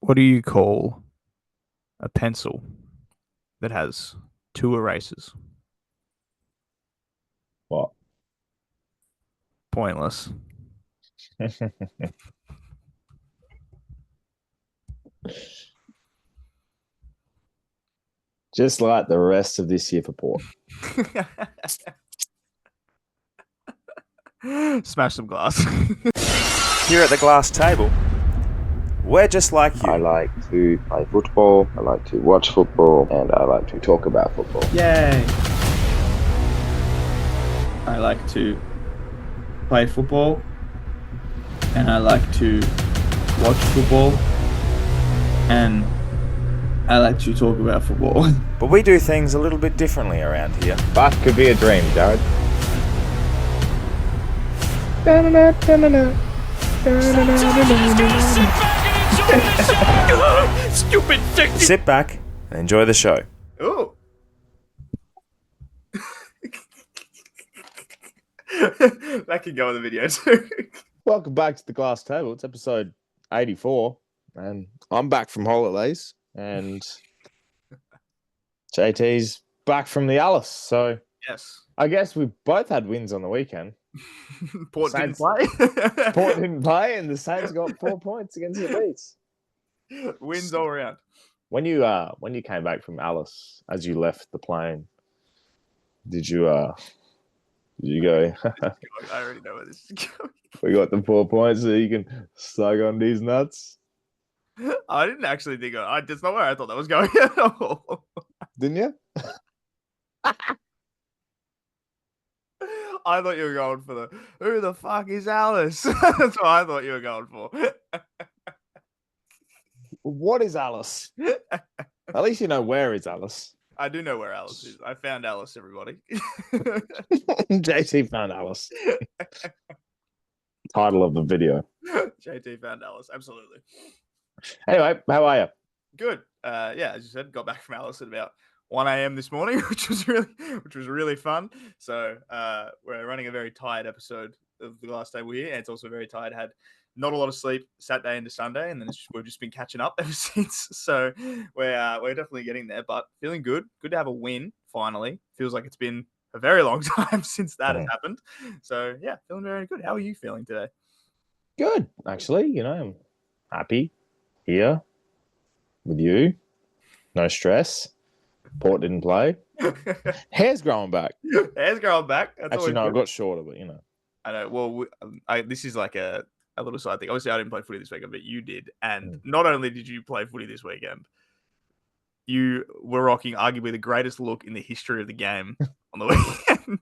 What do you call a pencil that has two erasers? What? Pointless. Just like the rest of this year for Port. Smash some glass. Here at the glass table, we're just like you. I like to play football, I like to watch football, and I like to talk about football. Yay! I like to play football, and I like to watch football, and I like to talk about football. But we do things a little bit differently around here. That could be a dream, Jared. Stupid dick. Sit back and enjoy the show. Oh. That can go in the video too. Welcome back to the glass table. It's episode 84, and I'm back from holidays, and JT's back from the Alice. So Yes. I guess we both had wins on the weekend. Port didn't Saints- play. Port didn't play, and the Saints got 4 points against the Beats. Wins all around. When you came back from Alice, as you left the plane, did you go? I already know where this is going. We got the 4 points, so you can suck on these nuts, I didn't actually think that's not where I thought that was going at all. didn't you? I thought you were going for the who the fuck is Alice? That's what I thought you were going for. What is Alice? At least you know where is Alice. I do know where Alice is. I found Alice, everybody. JT found Alice. Title of the video. JT found Alice, absolutely. Anyway, how are you? Good. Yeah, as you said, got back from Alice at about 1 a.m. this morning, which was really fun. So we're running a very tired episode of the Glass Table here, and it's also very tired. Had not a lot of sleep Saturday into Sunday, and then we've just been catching up ever since. So we're definitely getting there, but feeling good. Good to have a win finally. Feels like it's been a very long time since that has happened. So yeah, feeling very good. How are you feeling today? Good, actually. You know, I'm happy here with you. No stress. Port didn't play. Hair's growing back. Hair's growing back. That's Actually, no, always it good. got shorter, but you know. I know. Well, this is like a little side thing. Obviously, I didn't play footy this weekend, but you did. And not only did you play footy this weekend, you were rocking arguably the greatest look in the history of the game on the weekend.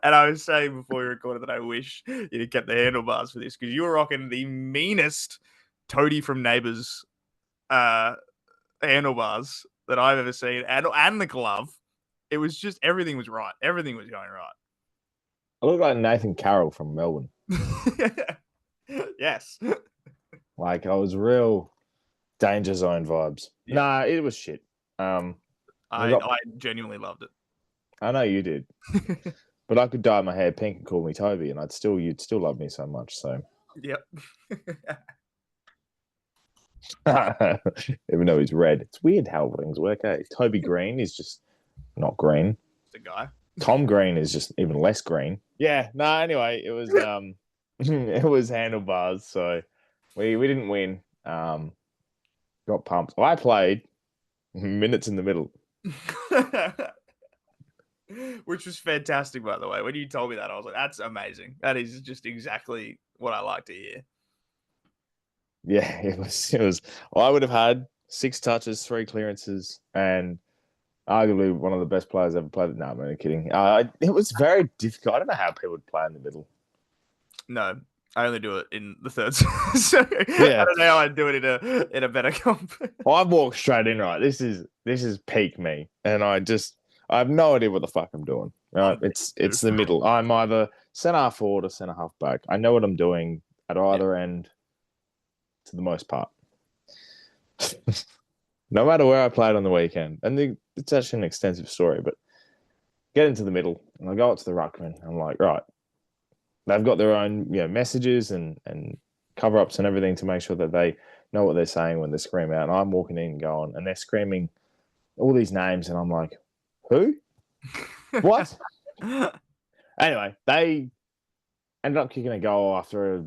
And I was saying before we recorded that I wish you'd have kept the handlebars for this because you were rocking the meanest toady from Neighbours handlebars that I've ever seen, and the glove. It was just everything was right. Everything was going right. I look like Nathan Carroll from Melbourne. Yes. Like I was real danger zone vibes. Yeah. Nah, it was shit. I genuinely loved it. I know you did, but I could dye my hair pink and call me Toby, and you'd still love me so much. So Yep. even though he's red, it's weird how things work. Eh? Toby Green is just not green. The guy. Tom Green is just even less green. Yeah. No. Anyway, it was it was handlebars. So we didn't win. Got pumped. I played minutes in the middle. Which was fantastic, by the way. When you told me that, I was like, that's amazing. That is just exactly what I like to hear. Yeah, it was. I would have had 6 touches, 3 clearances, and arguably one of the best players ever played. No, I'm only kidding. It was very difficult. I don't know how people would play in the middle. No, I only do it in the third. So Yeah. I don't know how I'd do it in a better comp. I walked straight in. Right, this is peak me, and I have no idea what the fuck I'm doing. Right, it's the middle. I'm either centre half forward or centre half back. I know what I'm doing at either end, to the most part. No matter where I played on the weekend, and it's actually an extensive story, but get into the middle, and I go up to the ruckman. I'm like, right, they've got their own messages and cover ups and everything to make sure that they know what they're saying when they scream out. And I'm walking in going, and they're screaming all these names, and I'm like, who? What? Anyway, they ended up kicking a goal after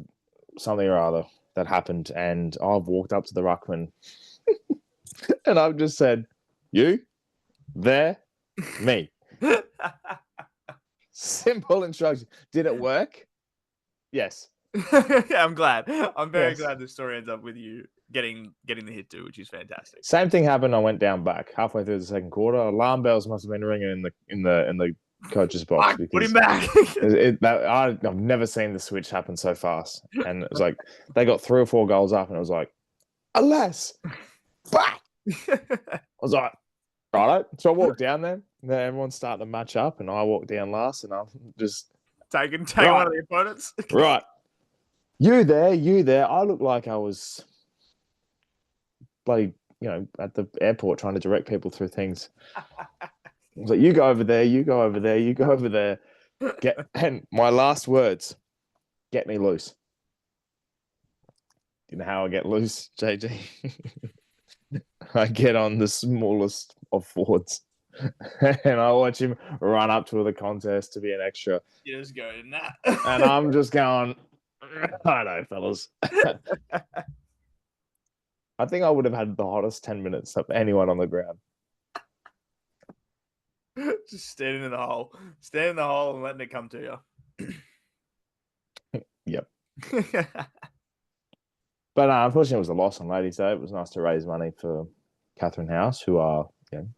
something or other that happened, and I've walked up to the ruckman and I've just said, you, there, me. Simple instruction. Did it work? Yes. Yeah, I'm glad. I'm very Yes. glad the story ends up with you getting the hit too, which is fantastic. Same thing happened. I went down back halfway through the second quarter. Alarm bells must have been ringing in the coach's box Fuck, put him because back. I've never seen the switch happen so fast. And it was like they got 3 or 4 goals up, and it was like, alas, back. I was like, righto. So I walked down there. And then everyone's starting to match up, and I walked down last, and I'm just Take Right. one of the opponents. right. You there. I look like I was bloody, at the airport trying to direct people through things. I was like, you go over there, you go over there, you go over there. And my last words, get me loose. You know how I get loose, JG? I get on the smallest of forwards. And I watch him run up to the contest to be an extra. You just go in that. And I'm just going, I know, fellas. I think I would have had the hottest 10 minutes of anyone on the ground. Just standing in the hole. Stand in the hole and letting it come to you. Yep. But unfortunately, it was a loss on Ladies' Day. It was nice to raise money for Catherine House, who are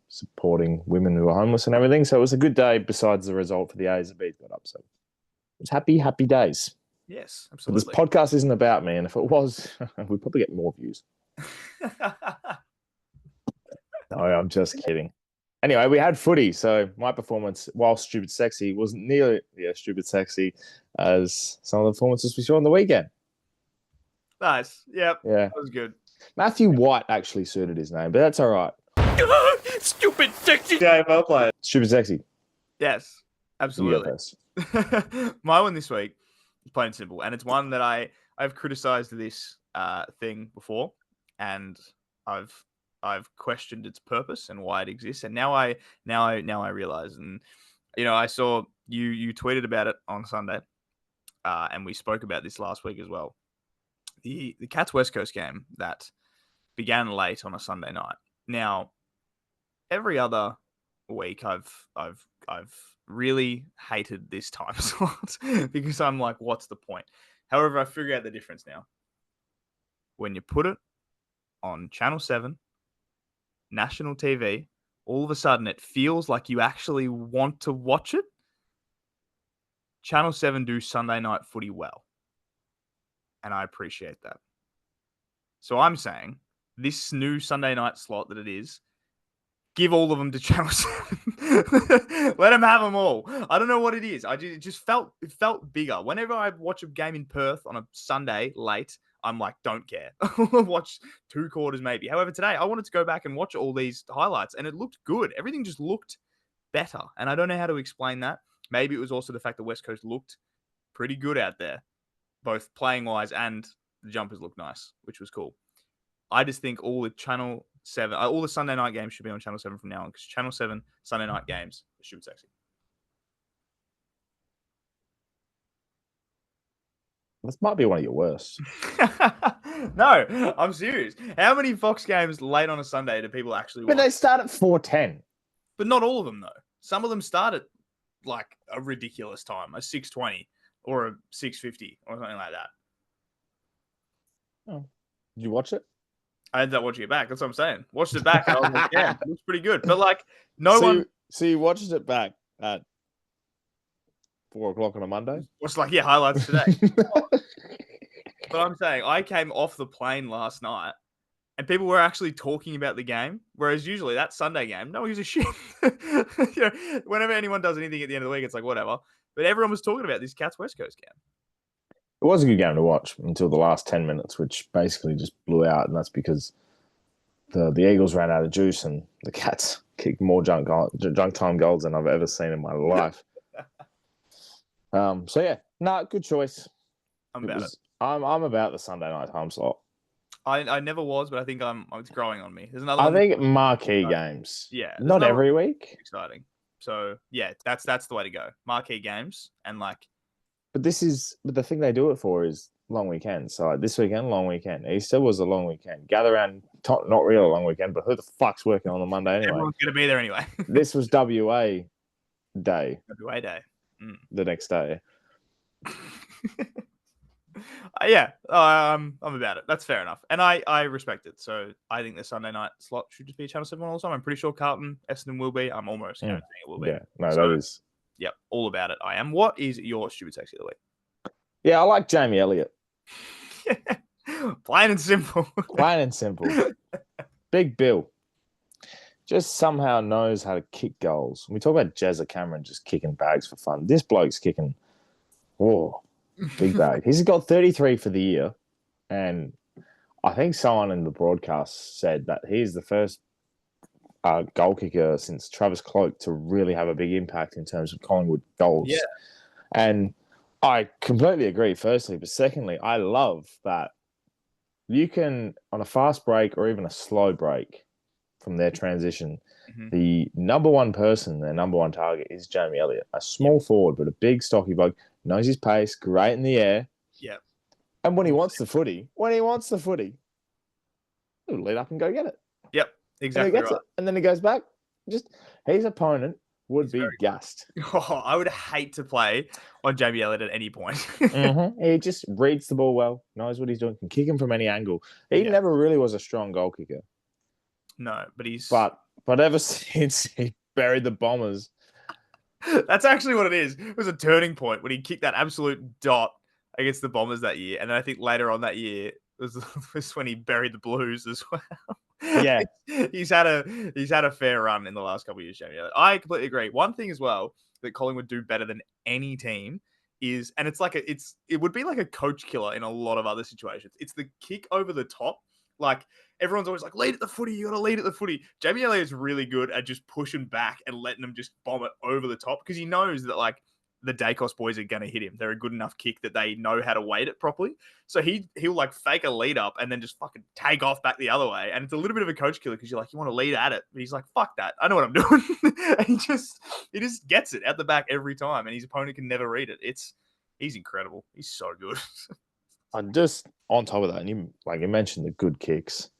supporting women who are homeless and everything. So it was a good day besides the result for the A's and B's got up. So it was happy days. Yes, But absolutely. this podcast isn't about me, and if it was, we'd probably get more views. No, I'm just kidding. Anyway, we had footy, so my performance, while stupid sexy, wasn't nearly stupid sexy as some of the performances we saw on the weekend. Nice. Yep. Yeah. That was good. Matthew White actually suited his name, but that's all right. Stupid sexy. AFL player. Stupid sexy. Yes, You go absolutely. first. My one this week is plain and simple, and it's one that I've criticized this thing before, and I've questioned its purpose and why it exists, and now I realize, and I saw you tweeted about it on Sunday, and we spoke about this last week as well. The Cats West Coast game that began late on a Sunday night. Now, every other week I've really hated this time slot because I'm like, what's the point? However, I figure out the difference now. When you put it on Channel 7, national TV, all of a sudden it feels like you actually want to watch it. Channel 7 do Sunday night footy well. And I appreciate that. So I'm saying this new Sunday night slot that it is, give all of them to Channel 7. Let them have them all. I don't know what it is. It just felt bigger. Whenever I watch a game in Perth on a Sunday late, I'm like, don't care. Watch 2 quarters maybe. However, today I wanted to go back and watch all these highlights, and it looked good. Everything just looked better, and I don't know how to explain that. Maybe it was also the fact that West Coast looked pretty good out there, both playing wise and the jumpers looked nice, which was cool. I just think all the Channel 7, all the Sunday night games should be on Channel 7 from now on, because Channel 7 Sunday night games are stupid sexy. This might be one of your worst. No, I'm serious. How many Fox games late on a Sunday do people actually watch? But they start at 4:10. But not all of them, though. Some of them start at like a ridiculous time, a 6:20 or a 6:50 or something like that. Oh. Did you watch it? I ended up watching it back. That's what I'm saying. Watched it back. And I was like, yeah, it looks pretty good. But like, So you watched it back at 4:00 on a Monday? was like, yeah, highlights today. But I'm saying, I came off the plane last night and people were actually talking about the game. Whereas usually that Sunday game, no one gives a shit. Whenever anyone does anything at the end of the week, it's like, whatever. But everyone was talking about this Cats West Coast game. It was a good game to watch until the last 10 minutes, which basically just blew out. And that's because the Eagles ran out of juice and the Cats kicked more junk time goals than I've ever seen in my life. So, yeah, good choice. I'm about it. I'm about the Sunday night time slot. I never was, but I think it's growing on me. There's another I one. think marquee games. Yeah, there's Not another every one week. exciting. So yeah, that's the way to go. Marquee games and like. But the thing they do it for is long weekend. So like this weekend, long weekend. Easter was a long weekend. Gather around, not really a long weekend, but who the fuck's working on the Monday anyway? Everyone's gonna be there anyway. This was WA day. WA day. The next day. Yeah, I'm about it. That's fair enough, and I respect it. So I think the Sunday night slot should just be Channel 7 all the time. I'm pretty sure Carlton, Essendon will be. I'm almost guaranteeing it will be. Yeah, no, that is. Yep, all about it. I am. What is your stupid sexy of the week? Yeah, I like Jamie Elliott. Plain and simple. Plain and simple. Big Bill. Just somehow knows how to kick goals. We talk about Jezza Cameron just kicking bags for fun. This bloke's kicking, big bag. He's got 33 for the year. And I think someone in the broadcast said that he's the first goal kicker since Travis Cloak to really have a big impact in terms of Collingwood goals. Yeah. And I completely agree, firstly. But secondly, I love that you can, on a fast break or even a slow break from their transition, the number one person, their number one target is Jamie Elliott. A small forward, but a big, stocky bloke, knows his pace, great in the air. Yeah. And when he wants the footy, he'll lead up and go get it. Yep, exactly right. And then he goes back. His opponent would be gassed. I would hate to play on Jamie Elliott at any point. He just reads the ball well, knows what he's doing, can kick him from any angle. He never really was a strong goal kicker. No, but he's... But ever since he buried the Bombers... That's actually what it is. It was a turning point when he kicked that absolute dot against the Bombers that year. And then I think later on that year was when he buried the Blues as well. Yeah. he's had a fair run in the last couple of years, Jamie. I completely agree. One thing as well that Collingwood do better than any team is, and it would be like a coach killer in a lot of other situations. It's the kick over the top. Like, everyone's always like, lead at the footy. You got to lead at the footy. Jamie Elliott's really good at just pushing back and letting them just bomb it over the top because he knows that, like, the Dacos boys are going to hit him. They're a good enough kick that they know how to weight it properly. So he'll like fake a lead up and then just fucking take off back the other way. And it's a little bit of a coach killer because you're like, you want to lead at it. But he's like, fuck that. I know what I'm doing. And he just gets it out the back every time. And his opponent can never read it. He's incredible. He's so good. And just on top of that, and you mentioned the good kicks.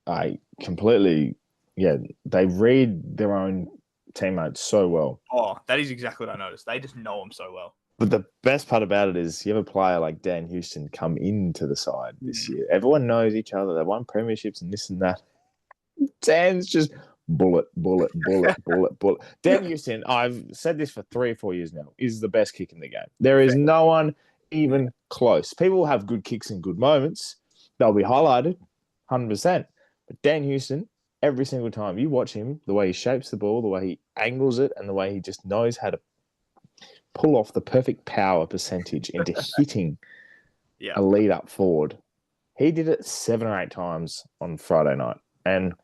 I completely, they read their own teammates so well. Oh, that is exactly what I noticed. They just know them so well. But the best part about it is you have a player like Dan Houston come into the side this year. Everyone knows each other. They won premierships and this and that. Dan's just bullet. Dan Houston, I've said this for 3 or 4 years now, is the best kick in the game. There is no one even close. People will have good kicks and good moments. They'll be highlighted, 100%. But Dan Houston, every single time you watch him, the way he shapes the ball, the way he angles it, and the way he just knows how to pull off the perfect power percentage into hitting a lead up forward. He did it 7 or 8 times on Friday night. And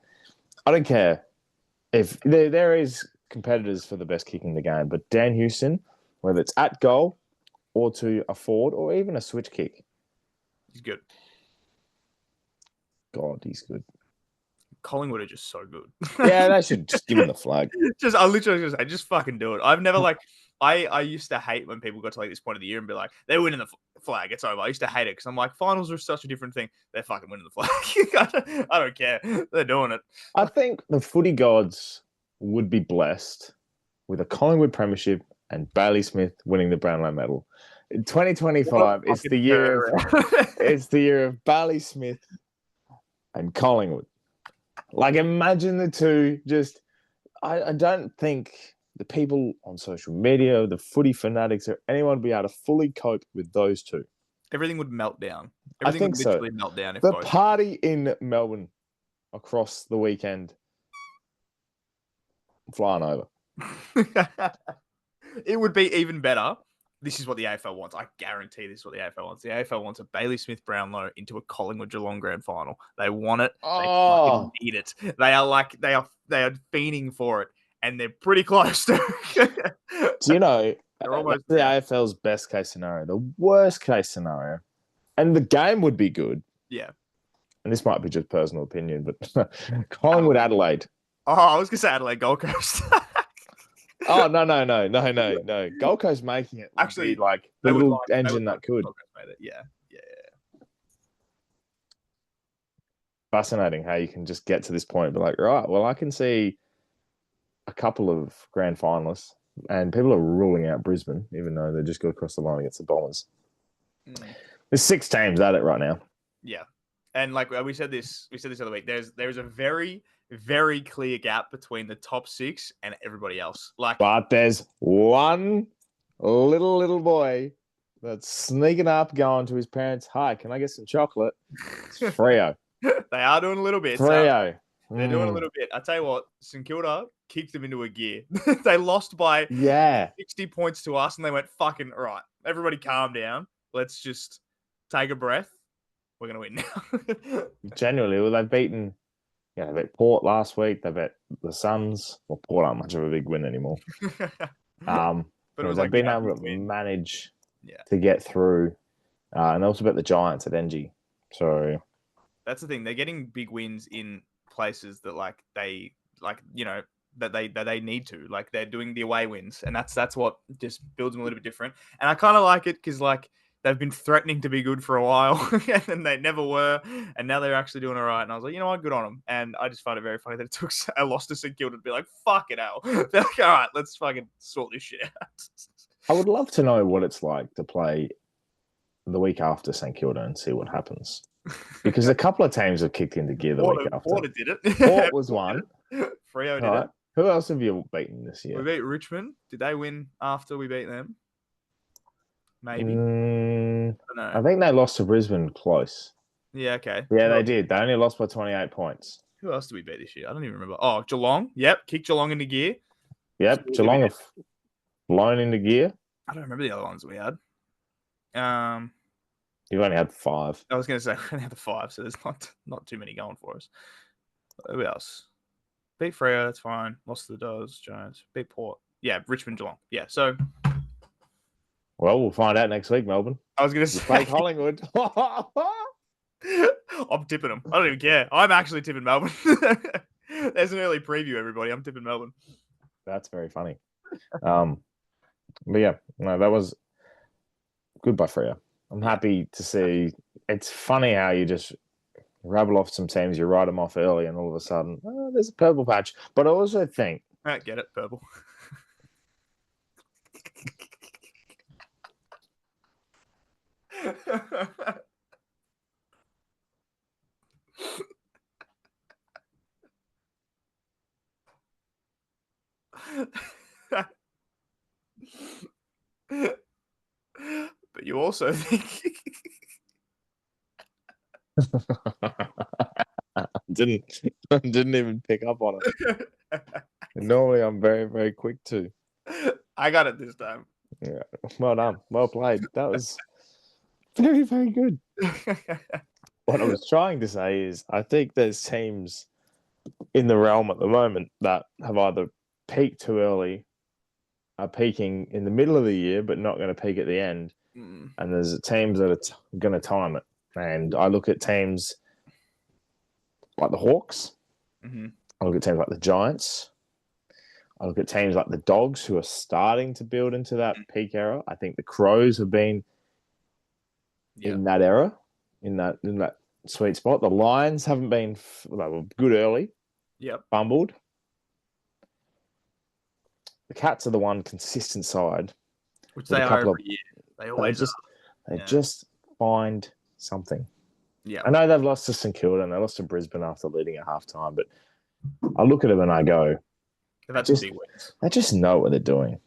I don't care if there is competitors for the best kick in the game, but Dan Houston, whether it's at goal or to a forward or even a switch kick. He's good. God, he's good. Collingwood are just so good. Yeah, they should just give him the flag. I literally just say, just fucking do it. I've never I used to hate when people got to this point of the year and be like, they're winning the flag. It's over. I used to hate it because I'm like, finals are such a different thing. They're fucking winning the flag. I don't care. They're doing it. I think the footy gods would be blessed with a Collingwood premiership and Bailey Smith winning the Brownlow medal. In 2025, it's the year of Bailey Smith and Collingwood. Like, imagine the two. Just, I don't think the people on social media, the footy fanatics, or anyone would be able to fully cope with those two. Everything would melt down. Everything would literally melt down. The party in Melbourne across the weekend, flying over. It would be even better. This is what the AFL wants. I guarantee this is what the AFL wants. The AFL wants a Bailey Smith Brownlow into a Collingwood Geelong grand final. They want it. They fucking need it. They are fiending for it, and they're pretty close to. Do you know? They're almost the AFL's best case scenario. The worst case scenario, and the game would be good. Yeah. and this might be just personal opinion, but Collingwood, Adelaide. Oh, I was gonna say Adelaide Gold Coast. Oh no! Gold Coast making it would Actually, be like the they would little like- they engine would that like could. Gold Coast made it. Yeah. Fascinating how you can just get to this point and be like, right, well, I can see a couple of grand finalists, and people are ruling out Brisbane, even though they just got across the line against the Bombers. There's 6 teams at it right now. Yeah, and like we said this other week. There's a very, very clear gap between the top 6 and everybody else. Like, But there's one little boy that's sneaking up, going to his parents. Hi, can I get some chocolate? It's Freo. they are doing a little bit. Freo. They're doing a little bit. I tell you what, St Kilda kicked them into a gear. They lost by 60 points to us, and they went fucking right. Everybody, calm down. Let's just take a breath. We're gonna win now. Genuinely, well, they've beaten. Yeah, they beat Port last week. They beat the Suns. Well, Port aren't much of a big win anymore. But it was they've like been able to manage Yeah. to get through, and they also beat the Giants at NG. So That's the thing. They're getting big wins in places that that they need to. Like, they're doing the away wins, and that's what just builds them a little bit different. And I kind of like it because like they've been threatening to be good for a while, and they never were, and now they're actually doing all right. And I was like, you know what, good on them. And I just find it very funny that it took a loss to St Kilda to be like, fuck it hell. They're like, all right, let's fucking sort this shit out. I would love to know what it's like to play the week after St Kilda and see what happens. Because a couple of teams have kicked into gear the week after. Porter did it. Port was one. Freo did Right. it. Who else have you beaten this year? We beat Richmond. Did they win after we beat them? Maybe. I don't know. I think they lost to Brisbane close. Yeah, okay. Yeah, they did. They only lost by 28 points. Who else did we beat this year? I don't even remember. Oh, Geelong. Yep, kicked Geelong into gear. Yep, Geelong have blown into gear. I don't remember the other ones we had. You've only had 5. I was going to say we only had the 5, so there's not too many going for us. Who else? Beat Freo, that's fine. Lost to the Dogs, Giants. Beat Port. Yeah, Richmond, Geelong. Yeah, so. Well, we'll find out next week, Melbourne. I was going to say. Play Collingwood. I'm tipping them. I don't even care. I'm actually tipping Melbourne. There's an early preview, everybody. I'm tipping Melbourne. That's very funny. But yeah, no, that was good by Freo. I'm happy to see. It's funny how you just rabble off some teams, you write them off early, and all of a sudden, there's a purple patch. But I also think, I get it, purple. But you also think didn't even pick up on it. Normally, I'm very, very quick too. I got it this time. Yeah, well done, well played. That was very, very good. What I was trying to say is, I think there's teams in the realm at the moment that have either peaked too early, are peaking in the middle of the year, but not going to peak at the end. And there's teams that are going to time it. And I look at teams like the Hawks. I look at teams like the Giants. I look at teams like the Dogs, who are starting to build into that peak era. I think the Crows have been in that era, in that sweet spot. The Lions haven't been they were good early. Yep. Fumbled. The Cats are the one consistent side, which they are every year. They always just find something. Yeah, I know they've lost to St Kilda and they lost to Brisbane after leading at halftime, but I look at them and I go, they've had some big wins. They just know what they're doing.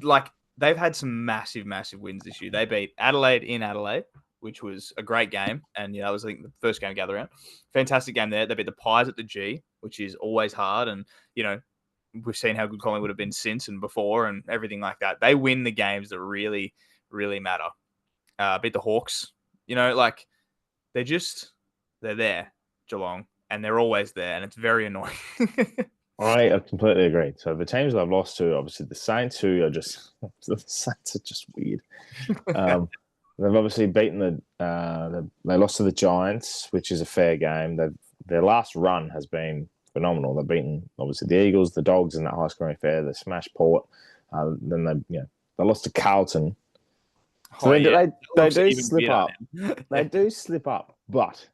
Like, they've had some massive, massive wins this year. They beat Adelaide in Adelaide, which was a great game, and that was, I think, the first game gather round. Fantastic game there. They beat the Pies at the G, which is always hard, and we've seen how good Collingwood have been since and before, and everything like that. They win the games that really, really matter. Beat the Hawks. They're there, Geelong, and they're always there, and it's very annoying. I completely agree. So the teams that I've lost to, obviously the Saints, the Saints are just weird. They've obviously beaten they lost to the Giants, which is a fair game. Their last run has been phenomenal. They've beaten obviously the Eagles, the Dogs in that high scoring affair. They smashed Port. Then they lost to Carlton. So they do slip up. They do slip up, but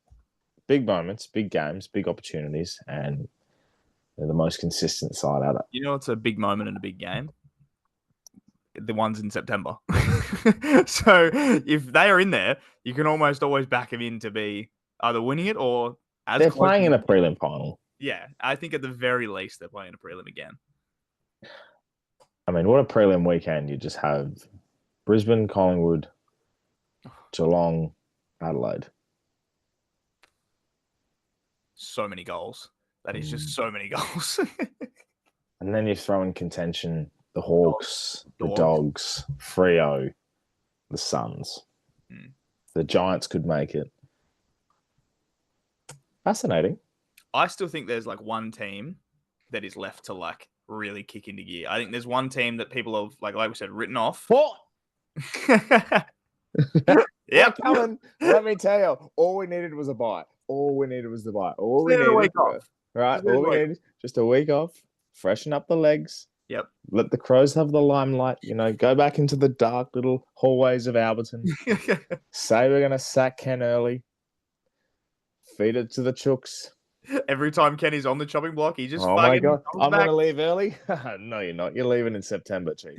big moments, big games, big opportunities, and they're the most consistent side at it. You know, it's a big moment in a big game. The ones in September. So if they are in there, you can almost always back them in to be either winning it or they're playing in a prelim final. Yeah, I think at the very least they're playing a prelim again. I mean, what a prelim weekend. You just have Brisbane, Collingwood, Geelong, Adelaide. So many goals. That is just so many goals. And then you throw in contention the Hawks, the Dogs, Freo, the Suns. The Giants could make it. Fascinating. I still think there's like one team that is left to like really kick into gear. I think there's one team that people have like we said, written off. What? Yeah, coming. Let me tell you, all we needed was a bye. All we needed was the bye. All we needed a week off. Right. All we needed just a week off, freshen up the legs. Yep. Let the Crows have the limelight. Go back into the dark little hallways of Alberton. Say we're gonna sack Ken early. Feed it to the Chooks. Every time Kenny's on the chopping block, he just. Oh my god! I'm gonna leave early. No, you're not. You're leaving in September, Chief.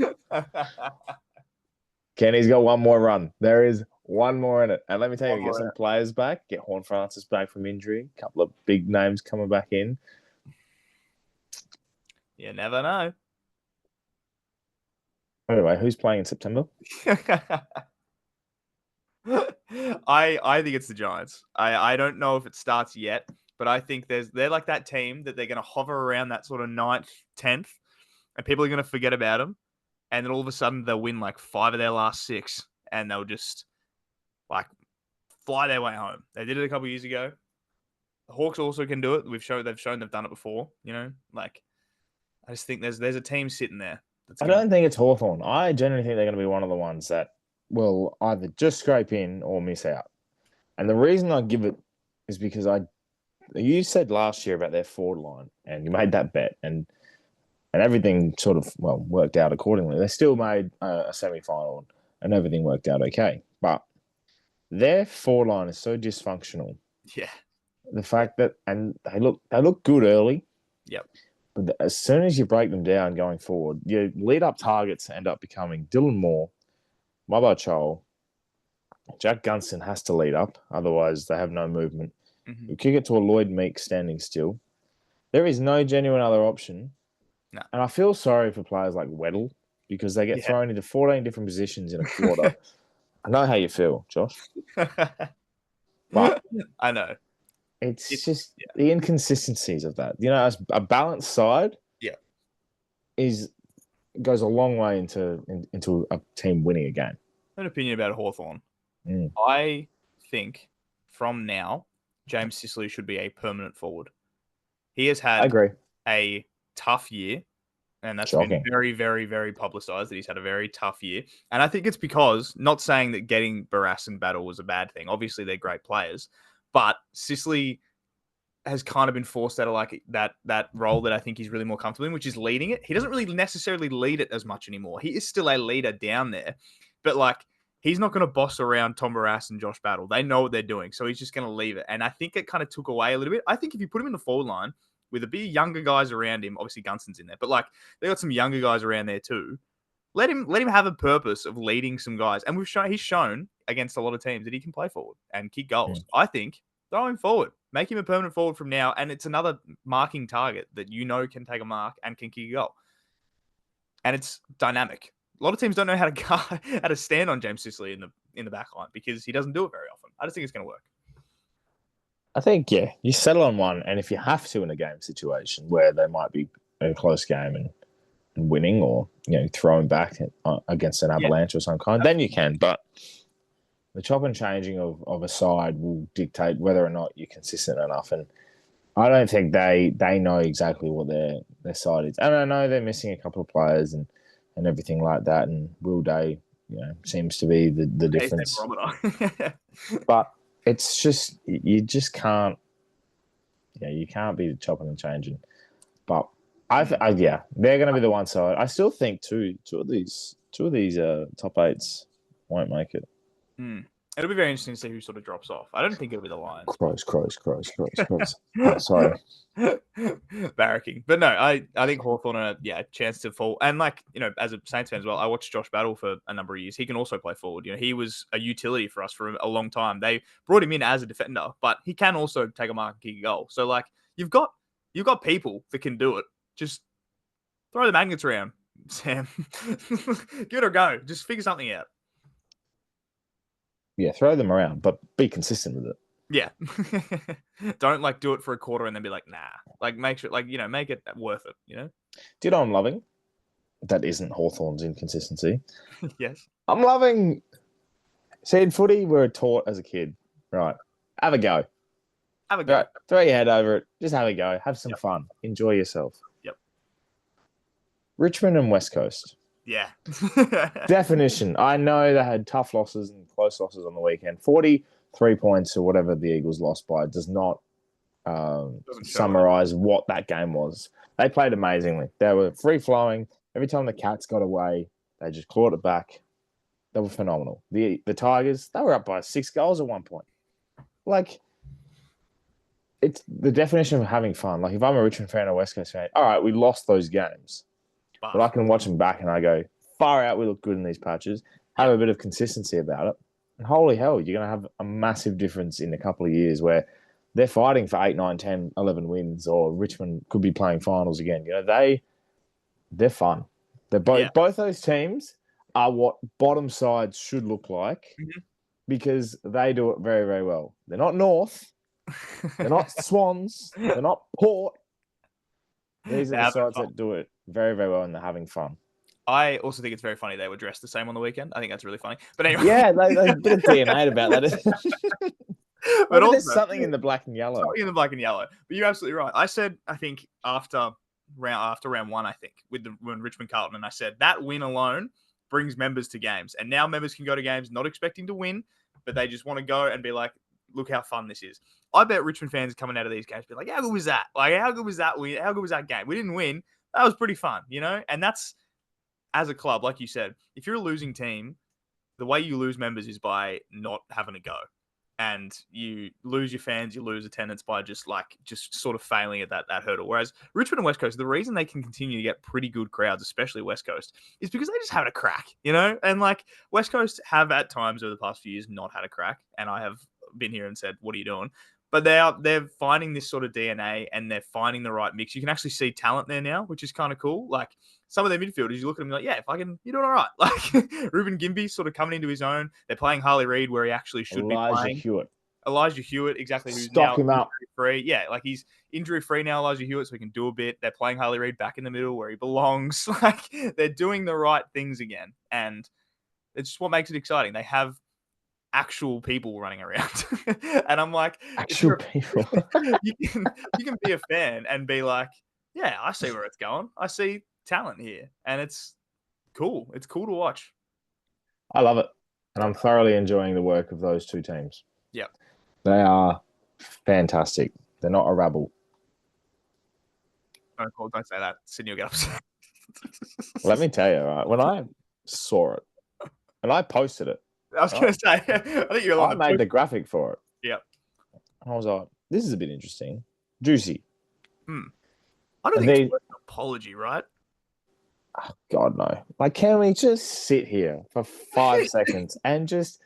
Kenny's got one more run. There is one more in it. And let me tell you, get some players back. Get Horne-Francis back from injury. A couple of big names coming back in. You never know. Anyway, who's playing in September? I think it's the Giants. I don't know if it starts yet, but I think they're like that team that they're going to hover around that sort of 9th, 10th, and people are going to forget about them. And then all of a sudden they'll win like 5 of their last 6, and they'll just like fly their way home. They did it a couple of years ago. The Hawks also can do it. They've shown they've done it before. Like I just think there's a team sitting there. I don't think it's Hawthorn. I genuinely think they're going to be one of the ones that will either just scrape in or miss out. And the reason I give it is because you said last year about their forward line, and you made that bet, and everything sort of worked out accordingly. They still made a semi-final, and everything worked out okay. But their forward line is so dysfunctional. Yeah. The fact that they look good early. Yep. But as soon as you break them down going forward, your lead-up targets end up becoming Dylan Moore, Mabo Chol, Jack Gunston has to lead up, otherwise they have no movement. Mm-hmm. You kick it to a Lloyd Meek standing still. There is no genuine other option. No. And I feel sorry for players like Weddle because they get thrown into 14 different positions in a quarter. I know how you feel, Josh. But I know. It's just the inconsistencies of that. As a balanced side goes a long way into a team winning a game. An opinion about Hawthorn. Mm. I think from now, James Sicily should be a permanent forward. He has had a tough year, and that's been very, very, very publicised that he's had a very tough year. And I think it's because, not saying that getting Barras and Battle was a bad thing. Obviously, they're great players. But Sicily has kind of been forced out of like that role that I think he's really more comfortable in, which is leading it. He doesn't really necessarily lead it as much anymore. He is still a leader down there, but like he's not going to boss around Tom Barras and Josh Battle. They know what they're doing, so he's just going to leave it. And I think it kind of took away a little bit. I think if you put him in the forward line with a bit of younger guys around him, obviously Gunston's in there, but like they got some younger guys around there too. Let him have a purpose of leading some guys, and he's shown against a lot of teams that he can play forward and kick goals. Mm. I think throw him forward, make him a permanent forward from now, and it's another marking target that can take a mark and can kick a goal, and it's dynamic. A lot of teams don't know how to stand on James Sicily in the back line because he doesn't do it very often. I just think it's going to work. I think you settle on one, and if you have to in a game situation where they might be a close game and winning, or throwing back against an avalanche or some kind, then you can. But the chop and changing of a side will dictate whether or not you're consistent enough. And I don't think they know exactly what their side is. And I know they're missing a couple of players and everything like that. And Will Day, seems to be the difference. But it's just you just can't. Yeah, you can't be chopping and changing. But they're going to be the one side. I still think two of these top eights won't make it. It'll be very interesting to see who sort of drops off. I don't think it'll be the Lions. Crows. Oh, sorry. Barracking. But no, I think Hawthorn are a chance to fall. And as a Saints fan as well, I watched Josh Battle for a number of years. He can also play forward. He was a utility for us for a long time. They brought him in as a defender, but he can also take a mark and kick a goal. So you've got people that can do it. Just throw the magnets around, Sam. Give it a go. Just figure something out. Yeah, throw them around, but be consistent with it. Yeah. Don't do it for a quarter and then be like, nah. Make sure, make it worth it, Do you know what I'm loving? That isn't Hawthorn's inconsistency. Yes. I'm loving. See, in footy, we're taught as a kid, right? Have a go. Have a go. Right, throw your head over it. Just have a go. Have some fun. Enjoy yourself. Yep. Richmond and West Coast. Yeah. Definition. I know they had tough losses and close losses on the weekend. 43 points or whatever the Eagles lost by does not summarize what that game was. They played amazingly. They were free-flowing. Every time the Cats got away, they just clawed it back. They were phenomenal. The Tigers, they were up by 6 goals at one point. It's the definition of having fun. If I'm a Richmond fan or a West Coast fan, all right, we lost those games. But I can watch them back and I go, far out, we look good in these patches. Have a bit of consistency about it. And holy hell, you're going to have a massive difference in a couple of years where they're fighting for 8, 9, 10, 11 wins, or Richmond could be playing finals again. They're fun. They're both those teams are what bottom sides should look like because they do it very, very well. They're not North. They're not Swans. They're not Port. These are the sides that do it very, very well, and they're having fun. I also think it's very funny they were dressed the same on the weekend. I think that's really funny. But anyway. Yeah, there's a bit of DNA about that. But also, there's something in the black and yellow. Something in the black and yellow. But you're absolutely right. I said, I think, after round one, I think, when Richmond Carlton, and I said, that win alone brings members to games. And now members can go to games not expecting to win, but they just want to go and be like, look how fun this is. I bet Richmond fans coming out of these games be like, how good was that? How good was that win? How good was that game? We didn't win. That was pretty fun, And that's, as a club, like you said, if you're a losing team, the way you lose members is by not having a go. And you lose your fans, you lose attendance by just sort of failing at that hurdle. Whereas Richmond and West Coast, the reason they can continue to get pretty good crowds, especially West Coast, is because they just have a crack, And West Coast have at times over the past few years not had a crack. And I have been here and said, what are you doing? But they're finding this sort of DNA and they're finding the right mix. You can actually see talent there now, which is kind of cool. Some of their midfielders, you look at them like, you're doing all right. Ruben Gimby sort of coming into his own. They're playing Harley Reid where he actually should be playing. Elijah Hewitt, exactly. Who's Stock him up. Free. Yeah, he's injury free now, Elijah Hewitt, so he can do a bit. They're playing Harley Reid back in the middle where he belongs. They're doing the right things again. And it's just what makes it exciting. They have actual people running around. And I'm like, actual people. you can be a fan and be like, yeah, I see where it's going. I see talent here. And it's cool. It's cool to watch. I love it. And I'm thoroughly enjoying the work of those two teams. Yep. They are fantastic. They're not a rabble. Don't say that. Sydney will get upset. Let me tell you, right, when I saw it, and I posted it, I was going to say, I think you're I made the graphic for it. Yep. And I was like, this is a bit interesting. Juicy. I don't think it's worth an apology, right? Oh, God, no. Can we just sit here for 5 seconds and just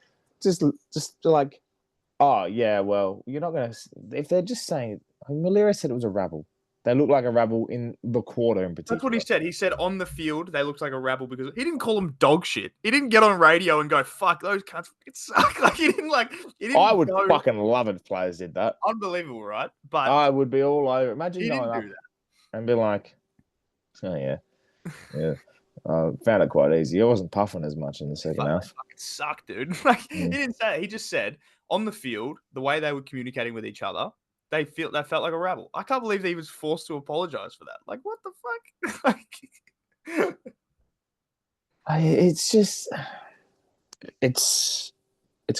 oh, yeah, well, you're not going to... If they're just saying... Malira said it was a rabble. They look like a rabble in the quarter in particular. That's what he said. He said on the field, they looked like a rabble because he didn't call them dog shit. He didn't get on radio and go, fuck, those cunts suck. He didn't I would fucking love it if players did that. Unbelievable, right? But I would be all over. Imagine he going didn't up do that. And be like, oh, yeah. Yeah. Found it quite easy. I wasn't puffing as much in the second half. Fucking suck, dude. He didn't say it. He just said on the field, the way they were communicating with each other, they felt like a rabble. I can't believe he was forced to apologize for that. What the fuck? It's just, it's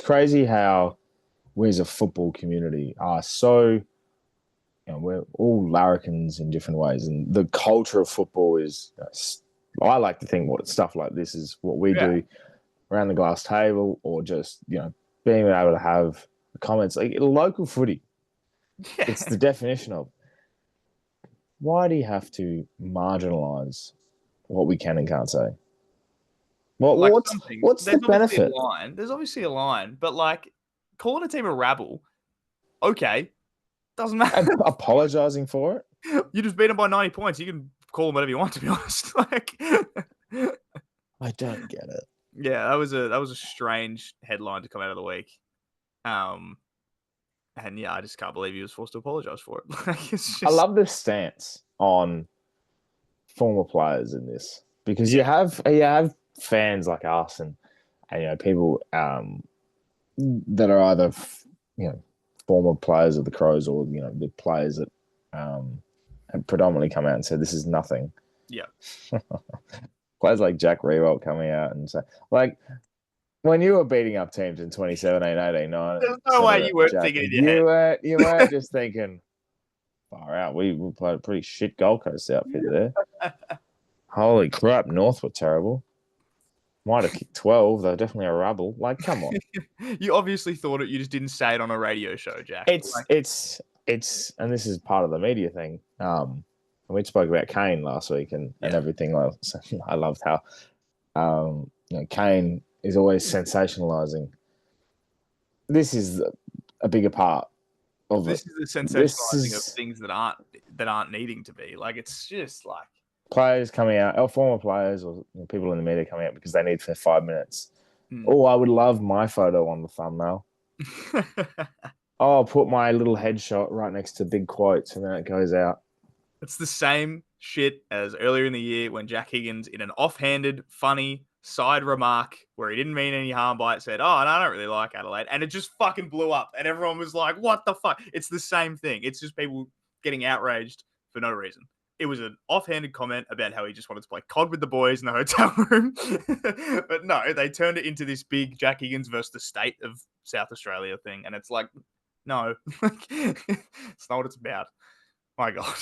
crazy how we as a football community are so, we're all larrikins in different ways, and the culture of football is. I like to think what stuff like this is what we do around the glass table, or just being able to have comments like local footy. Yeah. It's the definition of why do you have to marginalize what we can and can't say? Well, Like what's the benefit? There's obviously a line, but like calling a team a rabble, okay, doesn't matter. And apologizing for it. You just beat them by 90 points. You can call them whatever you want, to be honest. Like, I don't get it. Yeah, that was a strange headline to come out of the week. And yeah, I just can't believe he was forced to apologize for it. Like, it's just... I love this stance on former players in this, because you have fans like us and people that are either former players of the Crows, or the players that have predominantly come out and said this is nothing. Yeah. Players like Jack Rewalt coming out and say, like, when you were beating up teams in 2017, 18, 19, there's no way you weren't thinking in your head. You weren't just thinking, far out. We played a pretty shit Gold Coast outfit there. Holy crap, North were terrible. Might have kicked 12. They're definitely a rabble. Like, come on. You obviously thought it. You just didn't say it on a radio show, Jack. It's, and this is part of the media thing. We spoke about Kane last week and everything else. I loved how Kane is always sensationalizing. This is a bigger part of this. Is the sensationalizing of things that aren't needing to be. Like, it's just like players coming out, or former players, or people in the media coming out because they need for 5 minutes. Oh, I would love my photo on the thumbnail. I'll put my little headshot right next to big quotes, and then it goes out. It's the same shit as earlier in the year when Jack Higgins, in an offhanded, funny side remark where he didn't mean any harm by it, said, "Oh, and I don't really like Adelaide," and it just fucking blew up, and everyone was like, "What the fuck?" It's the same thing. It's just people getting outraged for no reason. It was an offhanded comment about how he just wanted to play COD with the boys in the hotel room. But no, they turned it into this big Jack Higgins versus the state of South Australia thing. And it's like, no, it's not what it's about. My God.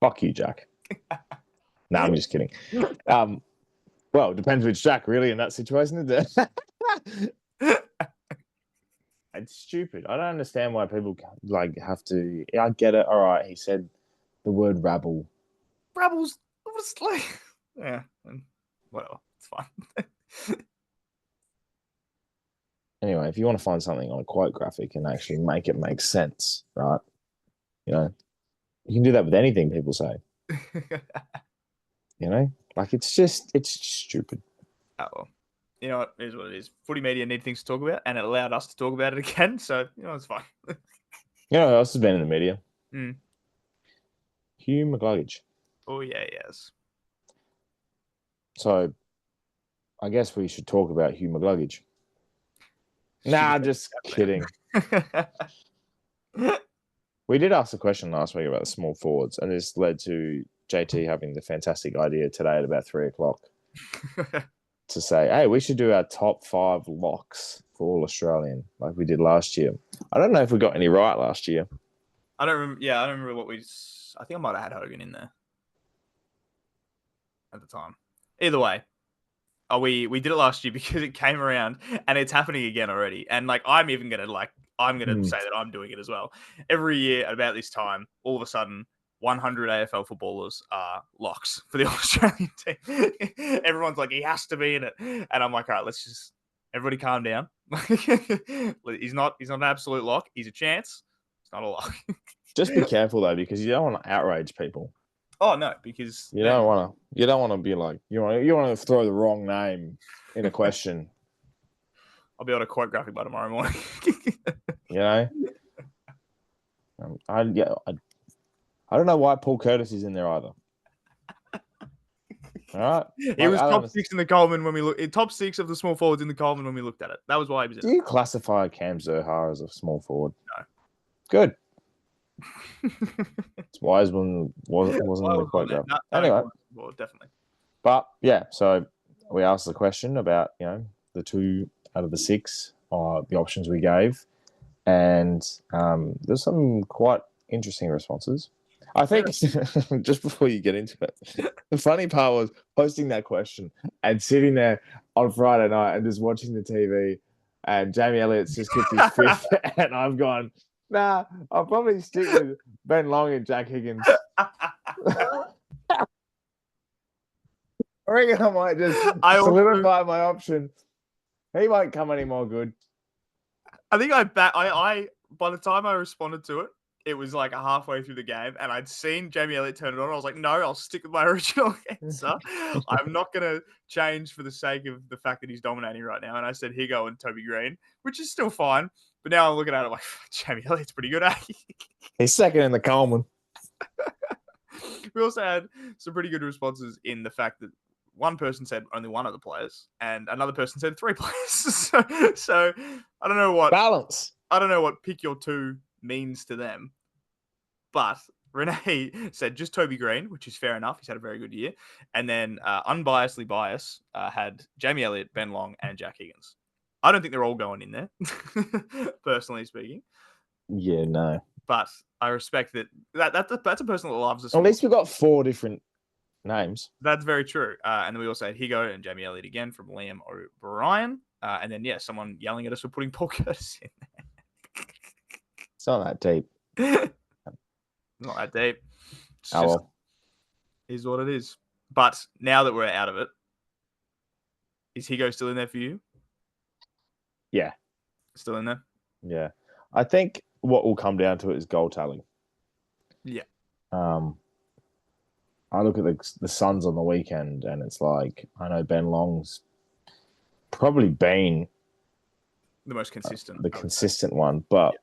Fuck you, Jack. No, I'm just kidding. Well, it depends which Jack, really, in that situation. It's stupid. I don't understand why people have to. I get it. All right, he said the word rabble. Rabble's like, yeah, whatever. It's fine. Anyway, if you want to find something on a quote graphic and actually make it make sense, right? You can do that with anything people say. It's stupid. Oh well. You know what? It is what it is. Footy media need things to talk about, and it allowed us to talk about it again. So, it's fine. You know who else has been in the media? Hugh McGluggage. Oh, yeah, yes. So, I guess we should talk about Hugh McGluggage. Nah, just kidding. We did ask a question last week about the small forwards, and this led to JT having the fantastic idea today at about 3:00 to say, hey, we should do our top 5 locks for all Australian, like we did last year. I don't know if we got any right last year. I don't remember. Yeah, I don't remember what we. I think I might have had Hogan in there at the time. Either way, we did it last year because it came around, and it's happening again already. And I'm even gonna say that I'm doing it as well. Every year at about this time, all of a sudden, 100 AFL footballers are locks for the Australian team. Everyone's like, he has to be in it. And I'm like, all right, let's just everybody calm down. He's not an absolute lock. He's a chance. It's not a lock. Just be careful though, because you don't want to outrage people. Oh no, because you don't want to be like you want to throw the wrong name in a question. I'll be able to quote graphic by tomorrow morning. I don't know why Paul Curtis is in there either. All right, he was top 6 in the Coleman when we looked. Top 6 of the small forwards in the Coleman when we looked at it. That was why he was in. Do you classify Cam Zurhaar as a small forward? No. Good. It's Wiseman wasn't in the quote graph. No, anyway, well, definitely. But yeah, so we asked the question about, the 2 out of the 6 are the options we gave. And there's some quite interesting responses. I think just before you get into it, the funny part was posting that question and sitting there on Friday night and just watching the TV, and Jamie Elliott's just kicked his 5th, and I've gone, nah, I'll probably stick with Ben Long and Jack Higgins. I reckon I might just solidify my option. He won't come any more good. I think I by the time I responded to it, it was like halfway through the game, and I'd seen Jamie Elliott turn it on. I was like, no, I'll stick with my original answer. I'm not going to change for the sake of the fact that he's dominating right now. And I said Higo and Toby Green, which is still fine. But now I'm looking at it like, Jamie Elliott's pretty good, eh? He's second in the Coleman. We also had some pretty good responses in the fact that one person said only one of the players, and another person said 3 players. so I don't know what balance. I don't know what pick your 2 means to them, but Renee said just Toby Green, which is fair enough. He's had a very good year, and then unbiasedly biased had Jamie Elliott, Ben Long, and Jack Higgins. I don't think they're all going in there, personally speaking. Yeah, no. But I respect that's a person that loves us. At least we've got 4 different names. That's very true. And then we also had Higo and Jamie Elliott again from Liam O'Brien. And then, someone yelling at us for putting Paul Curtis in there. It's not that deep. Not that deep. It's oh, well. Is what it is. But now that we're out of it, is Higo still in there for you? Yeah. Still in there? Yeah. I think what will come down to it is goal tally. Yeah. I look at the Suns on the weekend, and it's like, I know Ben Long's probably been the most consistent. The consistent one, but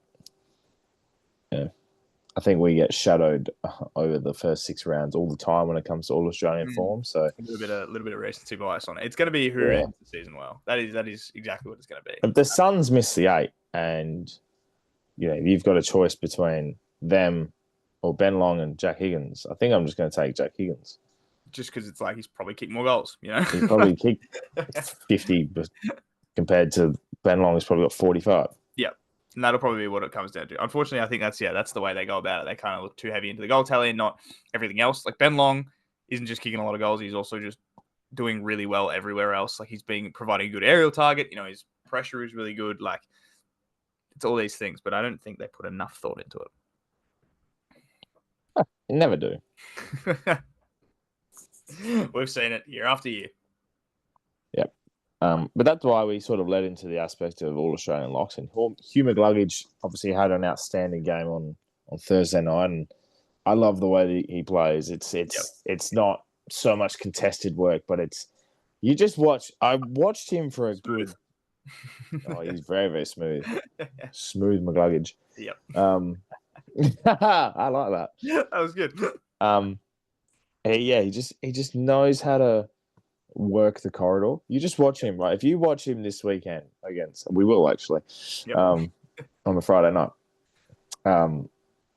I think we get shadowed over the first 6 rounds all the time when it comes to All-Australian form. So a little bit of recency bias on it. It's going to be who ends the season well. That is exactly what it's going to be. If the Suns miss the 8, and you've got a choice between them or Ben Long and Jack Higgins, I think I'm just going to take Jack Higgins. Just because it's like he's probably kicked more goals, He's probably kicked 50, but compared to Ben Long, he's probably got 45. Yeah. And that'll probably be what it comes down to. Unfortunately, I think that's the way they go about it. They kind of look too heavy into the goal tally and not everything else. Like Ben Long isn't just kicking a lot of goals. He's also just doing really well everywhere else. Like he's providing a good aerial target. His pressure is really good. Like it's all these things, but I don't think they put enough thought into it. Never do. We've seen it year after year. Yep. But that's why we sort of led into the aspect of All-Australian locks. And Hugh McGluggage obviously had an outstanding game on Thursday night, and I love the way that he plays. It's not so much contested work, but you just watch. I watched him for a good. He's very, very smooth. Smooth McGluggage. Yep. I like that. That was good. He just knows how to work the corridor. You just watch him, right? If you watch him this weekend we will actually, on the Friday night,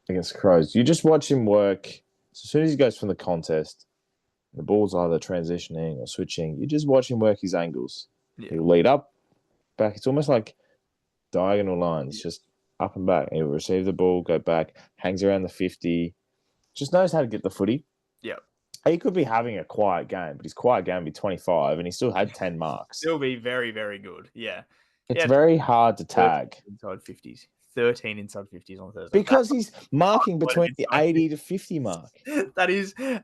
against the Crows, you just watch him work. As soon as he goes from the contest, the ball's either transitioning or switching. You just watch him work his angles. Yeah. He'll lead up, back. It's almost like diagonal lines, just up and back. He'll receive the ball, go back, hangs around the 50. Just knows how to get the footy. Yeah. He could be having a quiet game, but his quiet game would be 25, and he still had 10 marks. Still be very, very good. Yeah. It's very hard to tag. Inside 50s. 13 inside 50s on Thursday. Because he's marking between the 80 to 50 mark.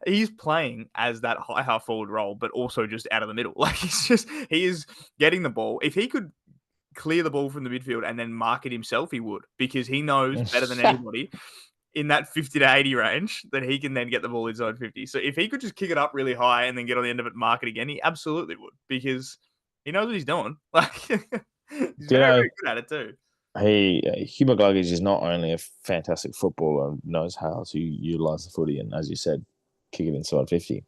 He's playing as that high half forward role, but also just out of the middle. Like he is getting the ball. If he could clear the ball from the midfield and then mark it himself, he would, because he knows better than anybody in that 50 to 80 range that he can then get the ball inside 50. So if he could just kick it up really high and then get on the end of it, mark it again, he absolutely would, because he knows what he's doing. Like he's very good at it too. Hugh McGluggage is not only a fantastic footballer and knows how to utilise the footy and, as you said, kick it inside 50.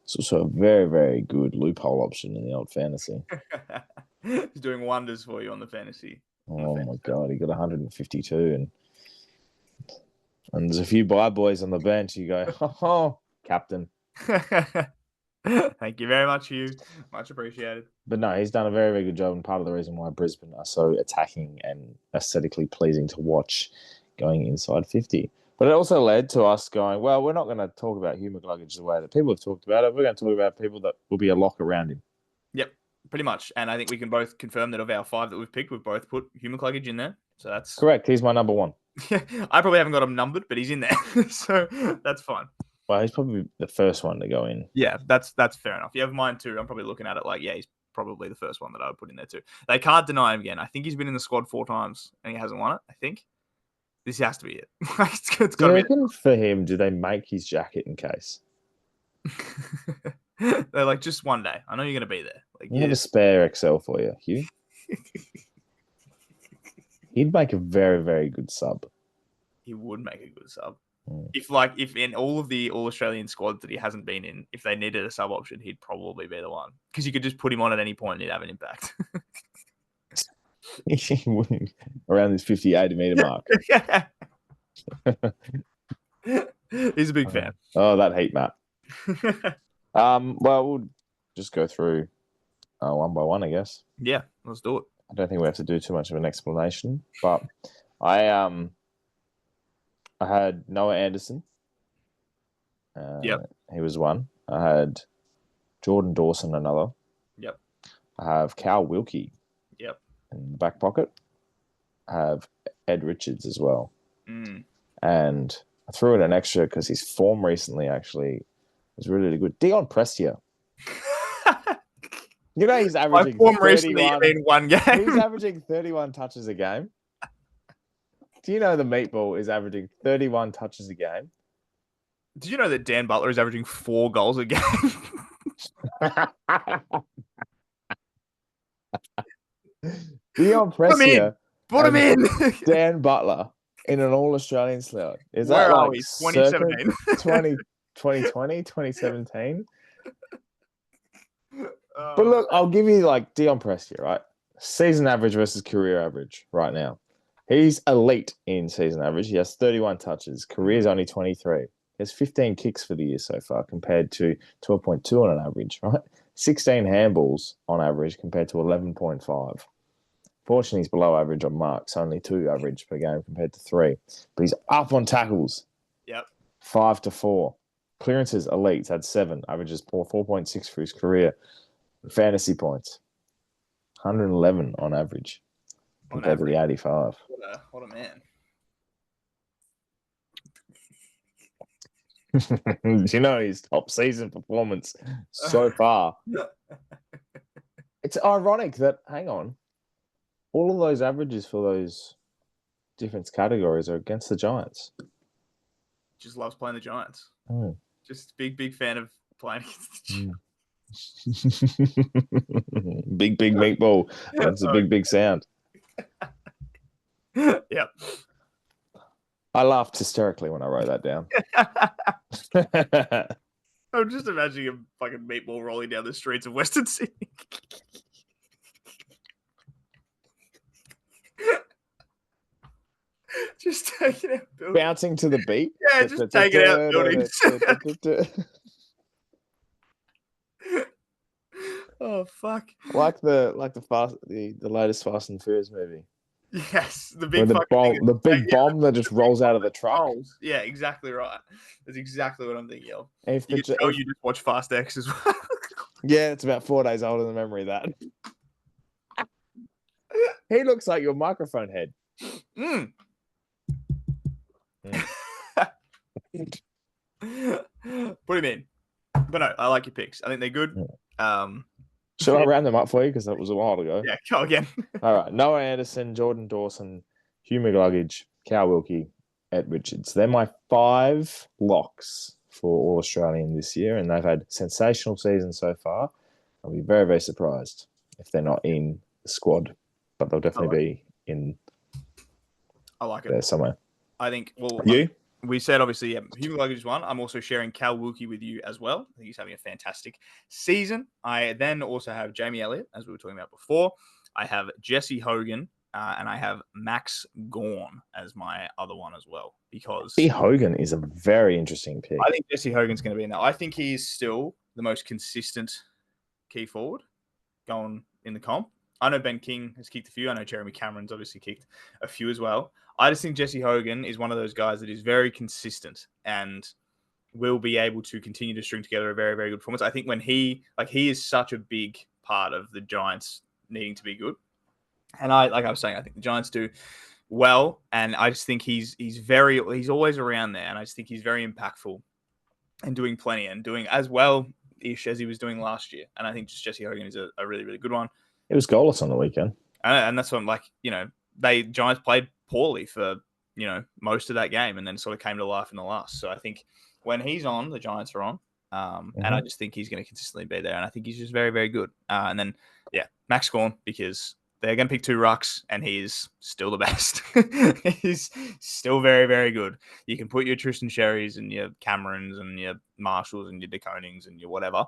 It's also a very, very good loophole option in the old fantasy. He's doing wonders for you on the fantasy. My God, he got 152 and there's a few boys on the bench. You go, captain. Thank you very much, Hugh. Much appreciated. But no, he's done a very, very good job, and part of the reason why Brisbane are so attacking and aesthetically pleasing to watch going inside 50. But it also led to us going, well, we're not going to talk about Hugh McCluggage the way that people have talked about it. We're going to talk about people that will be a lock around him. Yep, pretty much. And I think we can both confirm that of our 5 that we've picked, we've both put Hugh McCluggage in there. So that's correct. He's my number 1. I probably haven't got him numbered, but he's in there. So that's fine. Well, he's probably the first one to go in. Yeah, that's fair enough. You have mine too. I'm probably looking at it like, yeah, he's probably the first one that I would put in there too. They can't deny him again. I think he's been in the squad 4 times and he hasn't won it. I think this has to be it. It's got Do you to reckon for him, do they make his jacket in case? They're like, just one day. I know you're going to be there. Like, We have a spare XL for you, Hugh. He'd make a very, very good sub. He would make a good sub. If in all of the All-Australian squads that he hasn't been in, if they needed a sub option, he'd probably be the one. Because you could just put him on at any point and he'd have an impact. Around this 50, 80-meter mark. He's a big fan. Oh, that heat map. Well, we'll just go through one by one, I guess. Yeah, let's do it. I don't think we have to do too much of an explanation, but I had Noah Anderson. Yep. He was one. I had Jordan Dawson, another. Yep. I have Cal Wilkie. Yep. In the back pocket. I have Ed Richards as well. Mm. And I threw in an extra because his form recently actually was really, really good. Dion Prestia. You know, he's averaging 31 in one game. He's averaging 31 touches a game. Do you know the meatball is averaging 31 touches a game? Did you know that Dan Butler is averaging 4 goals a game? Dion Prestia. Put him in. Dan Butler in an All-Australian slot. Is Where that are like we? 2017? 2020, 2017? But look, I'll give you like Dion Prestia, right? Season average versus career average right now. He's elite in season average. He has 31 touches. Career's only 23. He has 15 kicks for the year so far compared to 12.2 on an average, right? 16 handballs on average compared to 11.5. Fortunately, he's below average on marks, only 2 average per game compared to 3. But he's up on tackles. Yep. 5 to 4. Clearances, elite, had 7. Averages 4.6 for his career. Fantasy points, 111 on average compared to the 85. What a man. Do you know his top season performance so far? It's ironic that, hang on, all of those averages for those different categories are against the Giants. Just loves playing the Giants. Mm. Just big fan of playing against the Giants. Big meatball. That's a big sound. Yep. I laughed hysterically when I wrote that down. I'm just imagining a fucking meatball rolling down the streets of Western Sydney. Just taking out buildings. Bouncing to the beat. Yeah, just taking out buildings. Oh fuck! Like the latest Fast and Furious movie. Yes, the big bomb that just rolls out of the truck. Yeah, exactly right. That's exactly what I'm thinking of. If you just watch Fast X as well. Yeah, it's about 4 days older than memory. That he looks like your microphone head. Mm. Put him in. But no, I like your picks. I think they're good. Should I round them up for you? Because that was a while ago. Yeah, go again. All right. Noah Anderson, Jordan Dawson, Hugh McCluggage, Cal Wilkie, Ed Richards. They're my 5 locks for All-Australian this year, and they've had sensational seasons so far. I'll be very, very surprised if they're not in the squad, but they'll definitely be in I like it. there somewhere. I think, you? We said, obviously, Hugh McCluggage is one. I'm also sharing Cal Wilkie with you as well. I think he's having a fantastic season. I then also have Jamie Elliott, as we were talking about before. I have Jesse Hogan, and I have Max Gawn as my other one as well. Because Jesse Hogan is a very interesting pick. I think Jesse Hogan's going to be in there. I think he's still the most consistent key forward going in the comp. I know Ben King has kicked a few. I know Jeremy Cameron's obviously kicked a few as well. I just think Jesse Hogan is one of those guys that is very consistent and will be able to continue to string together a very, very good performance. I think when he is such a big part of the Giants needing to be good. And I was saying, I think the Giants do well, and I just think he's always around there, and I just think he's very impactful and doing plenty and doing as well-ish as he was doing last year. And I think just Jesse Hogan is a really, really good one. It was goalless on the weekend. And that's what I'm like, Giants played poorly for, most of that game and then sort of came to life in the last. So I think when he's on, the Giants are on. And I just think he's going to consistently be there. And I think he's just very, very good. And then, Max Gawn, because they're going to pick 2 rucks and he is still the best. He's still very, very good. You can put your Tristan Sherrys and your Camerons and your Marshalls and your De Konings and your whatever.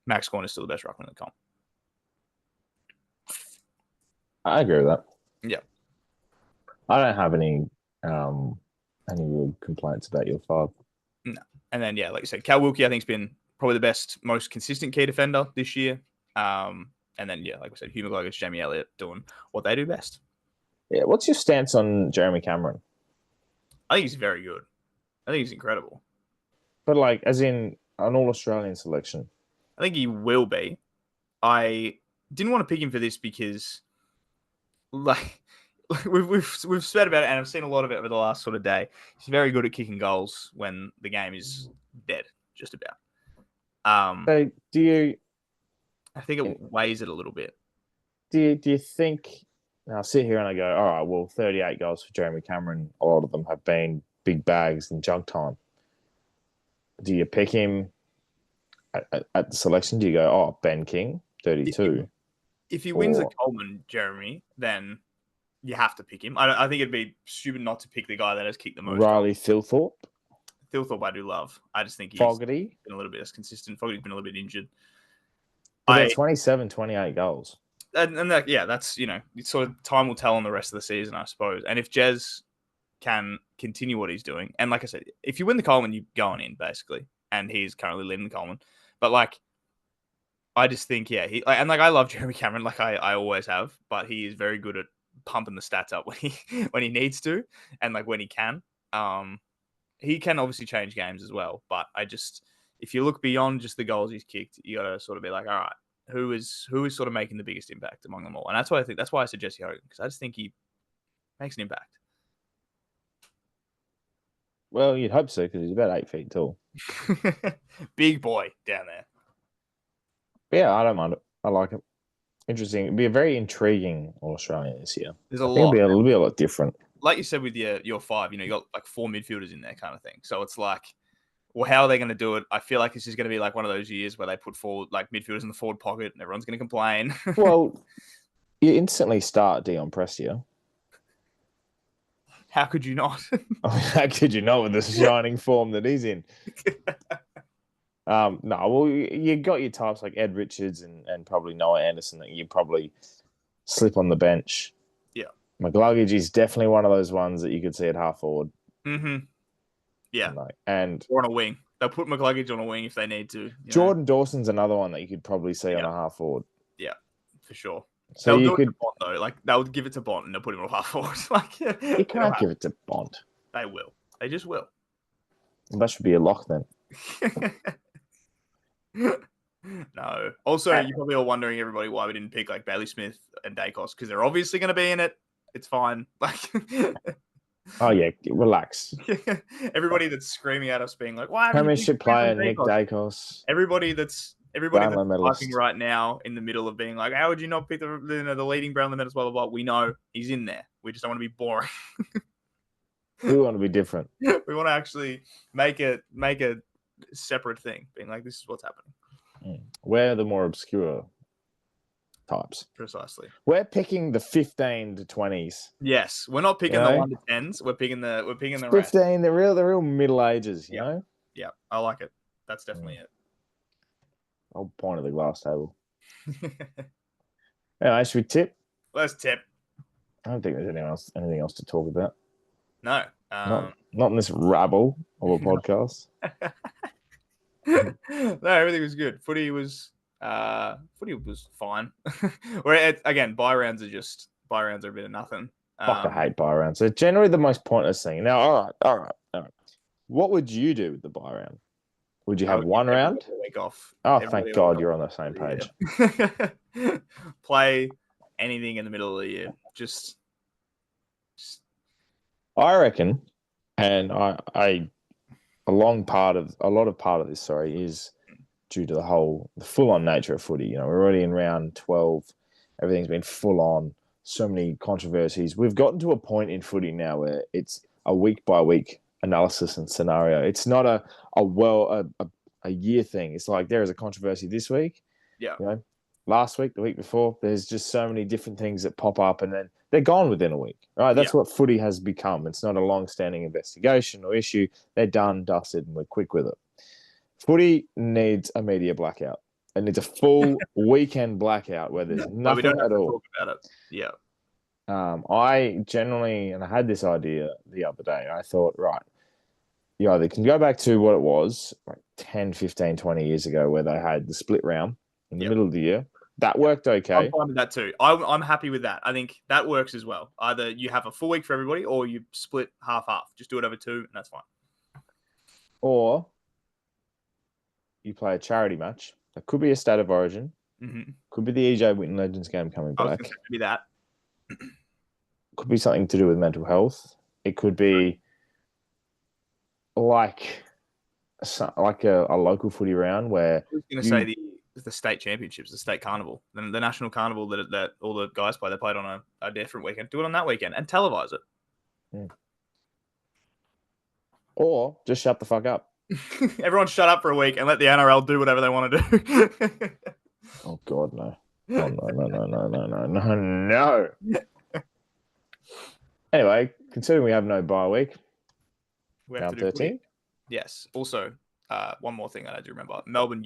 Max Gawn is still the best ruckman in the comp. I agree with that. Yeah. I don't have any real complaints about your 5. No. And then, like you said, Cal Wilkie, I think, has been probably the best, most consistent key defender this year. And then, like we said, Hugh McGregor, Jamie Elliott doing what they do best. Yeah. What's your stance on Jeremy Cameron? I think he's very good. I think he's incredible. But as in an All-Australian selection? I think he will be. I didn't want to pick him for this because, we've said about it, and I've seen a lot of it over the last sort of day. He's very good at kicking goals when the game is dead, just about. So do you? I think it weighs it a little bit. Do you think? Now I sit here and I go, all right, well, 38 goals for Jeremy Cameron. A lot of them have been big bags in junk time. Do you pick him at the selection? Do you go, oh, Ben King, 32? If he wins the Coleman, Jeremy, then you have to pick him. I think it'd be stupid not to pick the guy that has kicked the most. Riley Thilthorpe. Thilthorpe I do love. I just think he's Fogarty been a little bit less consistent. Fogarty's been a little bit injured. But 27, 28 goals. And that's, it's sort of time will tell on the rest of the season, I suppose. And if Jez can continue what he's doing, and like I said, if you win the Coleman, you're going in, basically. And he's currently leading the Coleman. But, I just think, I love Jeremy Cameron, I always have, but he is very good at pumping the stats up when he needs to, and when he can. He can obviously change games as well, but if you look beyond just the goals he's kicked, you got to sort of be like, all right, who is sort of making the biggest impact among them all? And that's why that's why I said Jesse Hogan, because I just think he makes an impact. Well, you'd hope so, because he's about 8 feet tall. Big boy down there. Yeah, I don't mind it. I like it. Interesting. It'd be a very intriguing All-Australian this year. There's a lot. It'll be a lot different. Like you said with your 5, you got 4 midfielders in there kind of thing. So it's like, well, how are they going to do it? I feel like this is going to be one of those years where they put forward midfielders in the forward pocket and everyone's going to complain. Well, you instantly start Dion Prestia. How could you not? How could you not with the shining form that he's in? No, well, you got your types like Ed Richards and probably Noah Anderson that you probably slip on the bench. Yeah. McGluggage is definitely one of those ones that you could see at half forward. Mm-hmm. Yeah. Or on a wing. They'll put McGluggage on a wing if they need to. Jordan Dawson's another one that you could probably see on a half forward. Yeah, for sure. So they'll do it to Bond, though. They'll give it to Bond and they'll put him on half forward. You can't give it to Bond. They will. They just will. That should be a lock then. No. Also, you're probably all wondering, everybody, why we didn't pick Bailey Smith and Dacos, because they're obviously going to be in it. It's fine. Oh yeah, relax. Everybody that's screaming at us, being like, "Why?" Premiership player Nick Dacos. Everybody that's typing right now in the middle of being like, "How would you not pick the leading Brownlow medalist?" Blah blah blah. We know he's in there. We just don't want to be boring. We want to be different. We want to actually make a separate thing, being like, "This is what's happening." We're the more obscure types. Precisely. We're picking the 15 to 20s. Yes, we're not picking the 1 to 10s. We're picking the 15. rest. The real middle ages. You know. Yeah, I like it. That's definitely it. I'll point at the glass table. Anyway, should we tip? Let's tip. I don't think there's anything else to talk about. No. Not in this rabble of a podcast. No, everything was good. Footy was fine. Where again, buy rounds are a bit of nothing. Fuck, I hate buy rounds. They're generally the most pointless thing. Now, all right. What would you do with the buy round? Would you I have would one give round? everybody a week off. Oh, Everybody thank a week God off you're on the same for the page. year. Play anything in the middle of the year. Just I reckon, and a lot of part of this, is due to the full on nature of footy. You know, we're already in round 12. Everything's been full on. So many controversies. We've gotten to a point in footy now where it's a week by week analysis and scenario. It's not a year thing. It's like there is a controversy this week. yeah. You know, last week, the week before, there's just so many different things that pop up and then they're gone within a week, right? That's what footy has become. It's not a long-standing investigation or issue. They're done, dusted, and we're quick with it. Footy needs a media blackout. It needs a full weekend blackout where there's nothing we don't have at to all. talk about it. Yeah. I generally, and I had this idea the other day, I thought, right, you either can go back to what it was like 10, 15, 20 years ago where they had the split round in the middle of the year. That worked okay. I'm fine with that too. I'm happy with that. I think that works as well. Either you have a full week for everybody or you split half. Just do it over 2 and that's fine. Or you play a charity match. It could be a State of Origin. Mm-hmm. Could be the EJ Winton Legends game coming back. It could be that. Could be something to do with mental health. It could be like a local footy round where I was going to say the state championships, the state carnival, the national carnival that all the guys play. They played on a different weekend. Do it on that weekend and televise it. Yeah. Or just shut the fuck up. Everyone shut up for a week and let the NRL do whatever they want to do. Oh God, no. Oh, no. Anyway, considering we have no bye week, We have round to do 13. footy. Yes. Also, one more thing I had to remember. Melbourne,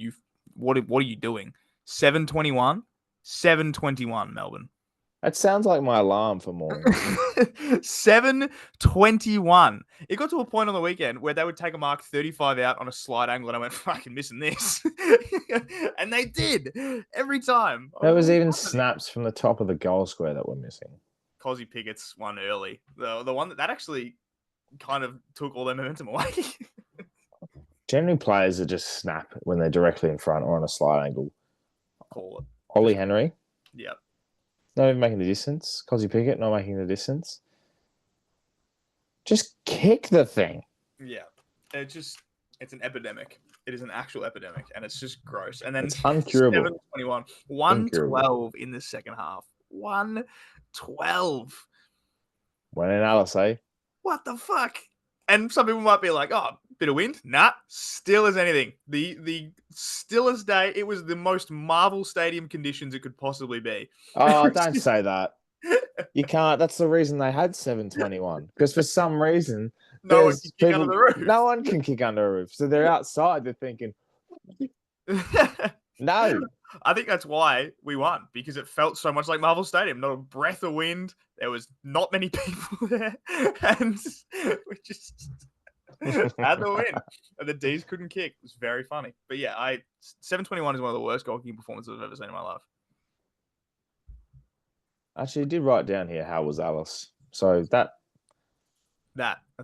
what are you doing? 7:21? 7:21, Melbourne. That sounds like my alarm for morning. 7:21. It got to a point on the weekend where they would take a mark 35 out on a slide angle, and I went, fucking missing this. And they did every time. There was even snaps from the top of the goal square that were missing. Cosy Pickett's one early. The one that actually kind of took all their momentum away. Generally, players that just snap when they're directly in front or on a slide angle. Call it. Ollie Henry. Yep. Not even making the distance. Cosy Pickett not making the distance. Just kick the thing. Yeah. It's an epidemic. It is an actual epidemic, and it's just gross. And then it's uncurable. 7:21. 1:12 in the second half. 1:12. When in Alice, eh? What the fuck? And some people might be like, oh, bit of wind. Nah, still as anything. The stillest day. It was the most Marvel Stadium conditions it could possibly be. Oh, don't say that. You can't. That's the reason they had 7:21. Because for some reason, no one can kick under the roof. No one can kick under a roof. So they're outside. They're thinking, no. I think that's why we won, because it felt so much like Marvel Stadium. Not a breath of wind. There was not many people there. And we just had the win. And the D's couldn't kick. It was very funny. But yeah, 7:21 is one of the worst goalkeeping performances I've ever seen in my life. Actually, I did write down here how was Alice. So that's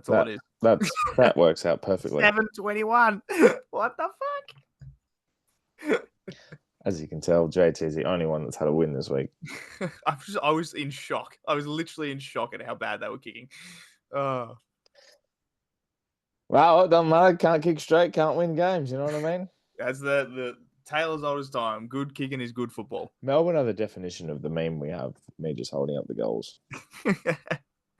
all it is. That works out perfectly. 7:21. What the fuck? As you can tell, JT is the only one that's had a win this week. I was in shock. I was literally in shock at how bad they were kicking. Well, it doesn't matter. Can't kick straight, can't win games. You know what I mean? That's the tale as old as time. Good kicking is good football. Melbourne are the definition of the meme we have. Me just holding up the goals.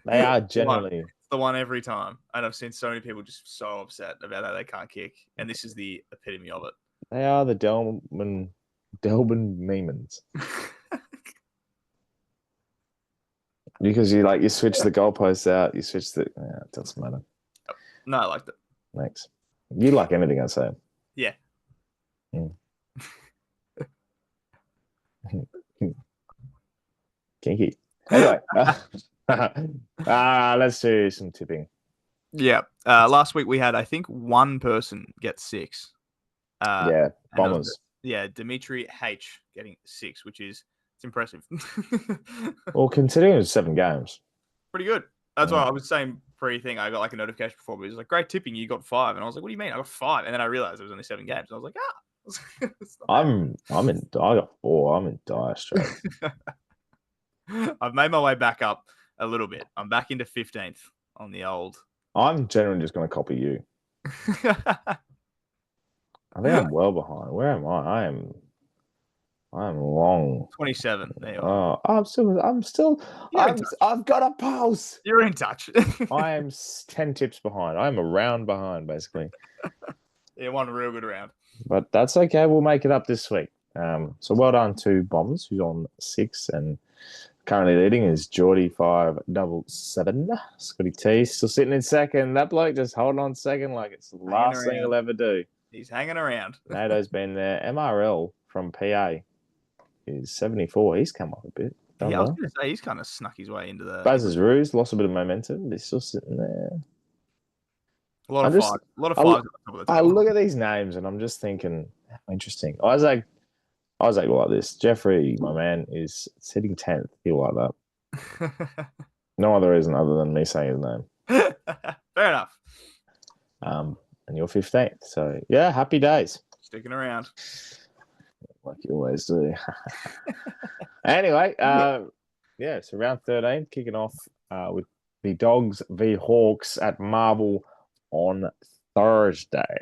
They are generally the one every time. And I've seen so many people just so upset about how they can't kick. And this is the epitome of it. They are the Delban memans. Because you switch the goalposts out, you switch it doesn't matter. No, I liked it. Thanks. You like anything I say. Yeah. Kinky. Anyway, let's do some tipping. Yeah. Last week we had, I think, one person get 6. Yeah, and Bombers. Dimitri H getting 6, which is it's impressive. Well, considering it was 7 games. Pretty good. That's Yeah. why I was saying pre-thing. I got like a notification before, but it was like, great tipping. You got 5. And I was like, what do you mean? I got 5. And then I realized it was only 7 games. And I was like, it's not bad. I got 4. I'm in dire straits. I've made my way back up a little bit. I'm back into 15th on the old. I'm generally just going to copy you. I think I'm well behind. Where am I? I'm long. 27. There you are. I've got a pulse. You're in touch. I am 10 tips behind. I'm a round behind, basically. Yeah, one real good round. But that's okay. We'll make it up this week. So well done to Bombs, who's on 6 and currently leading is Geordie 577. Scotty T still sitting in second. That bloke just holding on second like it's the last thing he'll ever do. He's hanging around. NATO's been there. MRL from PA is 74. He's come up a bit. I was going to say he's kind of snuck his way into the. Baz's Ruse lost a bit of momentum, but he's still sitting there. A lot of fives. A lot of fives. I look at these names and I'm just thinking, interesting. Isaac will like this. Jeffrey, my man, is sitting 10th. He'll like that. No other reason other than me saying his name. Fair enough. And you're 15th. So, yeah, happy days. Sticking around. Like you always do. Anyway, so round 13, kicking off with the Dogs v Hawks at Marvel on Thursday.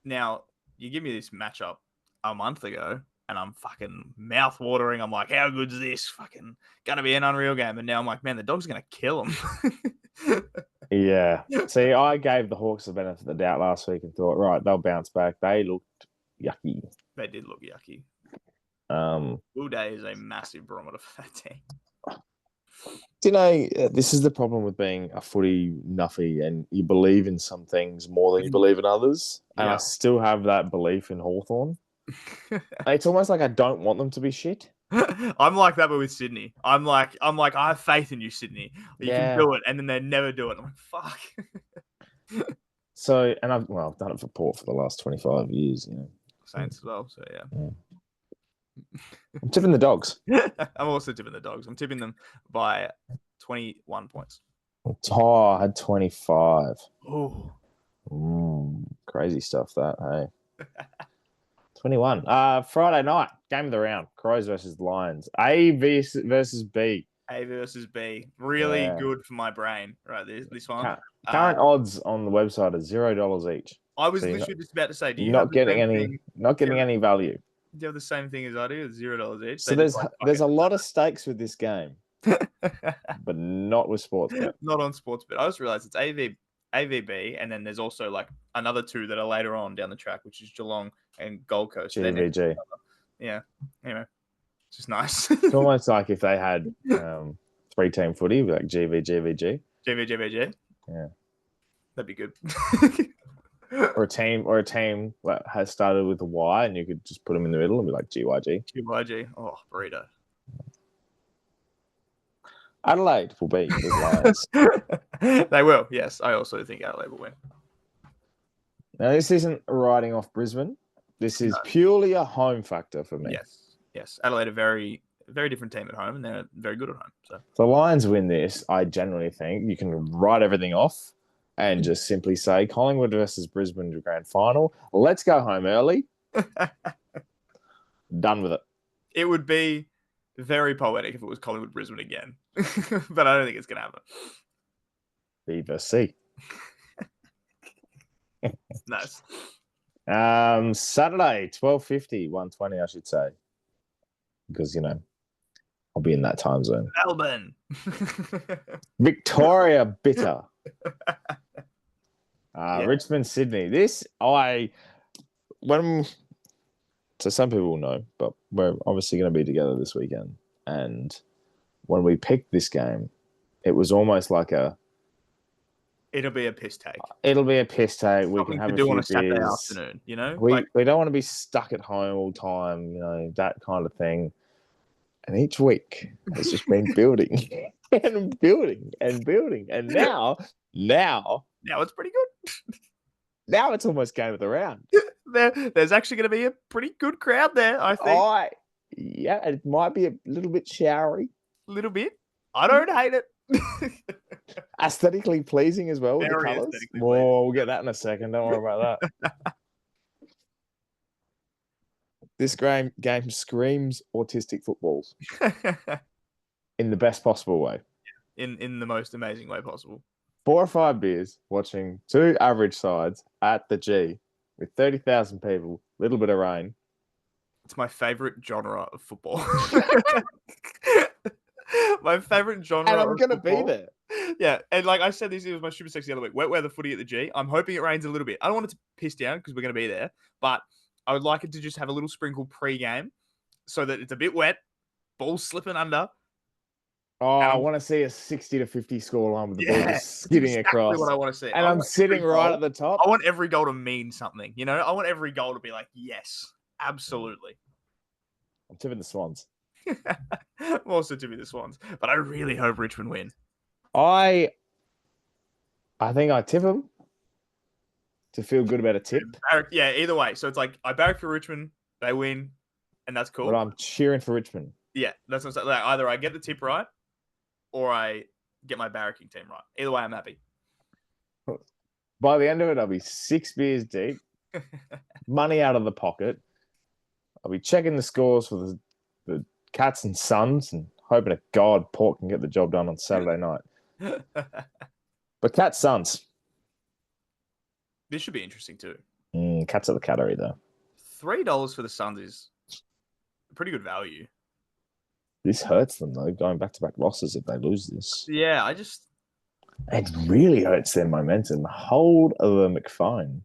Now, you give me this matchup a month ago, and I'm fucking mouth-watering. I'm like, how good's this? Fucking gonna be an unreal game. And now I'm like, man, the Dogs are gonna kill them. Yeah. See, I gave the Hawks the benefit of the doubt last week and thought, right, they'll bounce back. They looked yucky. They did look yucky. Will Day is a massive barometer for that team. Do you know, this is the problem with being a footy nuffy, and you believe in some things more than you believe in others. And I still have that belief in Hawthorn. It's almost like I don't want them to be shit. I'm like that, but with Sydney. I'm like, I have faith in you, Sydney. You can do it, and then they never do it. I'm like, fuck. So, and I've done it for Port for the last 25 years, you know. Saints as well, so yeah. I'm tipping the Dogs. I'm also tipping the Dogs. I'm tipping them by 21 points. Oh, I had 25. Oh. Crazy stuff, that, hey. 21. Friday night, game of the round. Crows versus Lions. A versus B. A versus B. Really good for my brain, right? This one. Current odds on the website are $0 each. I was literally just about to say, do you not getting any value? Do you have the same thing as I do? $0 each. So there's a lot of stakes with this game, but not with Sportsbet. Not on Sportsbet. I just realized it's AVB, and then there's also like another 2 that are later on down the track, which is Geelong and Gold Coast. GVG. Yeah. Anyway, it's just nice. It's almost like if they had 3-team footy, like GVG. GVG. Yeah. That'd be good. or a team that has started with a Y, and you could just put them in the middle and be like GYG. GYG. Oh, burrito. Adelaide will be with Lions. They will, yes. I also think Adelaide will win. Now, this isn't riding off Brisbane. This is purely a home factor for me. Yes. Adelaide are very, very different team at home, and they're very good at home. So if the Lions win this, I generally think you can write everything off and just simply say Collingwood versus Brisbane grand final. Let's go home early. Done with it. It would be very poetic if it was Collingwood Brisbane again, but I don't think it's going to happen. B versus C. Nice. Saturday, 12:50, 1:20, I should say, because I'll be in that time zone. Melbourne, Victoria, bitter. Richmond, Sydney. So some people know, but we're obviously going to be together this weekend. And when we picked this game, it was almost like it'll be a piss take. It'll be a piss take. Something we can have to a do few on a Saturday beers. afternoon, you know? We don't want to be stuck at home all the time, that kind of thing. And each week has just been building and building and building. And now it's pretty good. Now it's almost game of the round. There's actually going to be a pretty good crowd there, I think. Yeah, it might be a little bit showery. A little bit. I don't hate it. Aesthetically pleasing as well with the Very colours. aesthetically Whoa, we'll get that in a second. Don't worry about that. This game screams autistic footballs in the best possible way. in the most amazing way possible. 4 or 5 beers, watching 2 average sides at the G with 30,000 people, little bit of rain. It's my favorite genre of football. My favorite genre. And I'm going to be football. there. Yeah, and like I said, this was my super sexy the other week. Wet weather footy at the G. I'm hoping it rains a little bit. I don't want it to piss down because we're going to be there, but I would like it to just have a little sprinkle pre-game so that it's a bit wet, balls slipping under. Oh, I want to see a 60 to 50 scoreline with the ball just skidding across. What I want to see. And I'm sitting right at the top. I want every goal to mean something. You know, I want every goal to be like, yes, absolutely. I'm tipping the Swans. I'm also tipping the Swans, but I really hope Richmond win. I think I tip them to feel good about a tip. Yeah, either way. So it's like I barrack for Richmond, they win, and that's cool. But I'm cheering for Richmond. Yeah, that's what I'm saying. Like, either I get the tip right or I get my barracking team right. Either way, I'm happy. By the end of it, I'll be 6 beers deep, money out of the pocket. I'll be checking the scores for the Cats and Suns and hoping to God Port can get the job done on Saturday night. But Cats Suns. This should be interesting too. Cats at the Cattery though. $3 for the Suns is pretty good value. This hurts them though, going back-to-back losses if they lose this. Yeah, it really hurts their momentum. Hold of the McFine.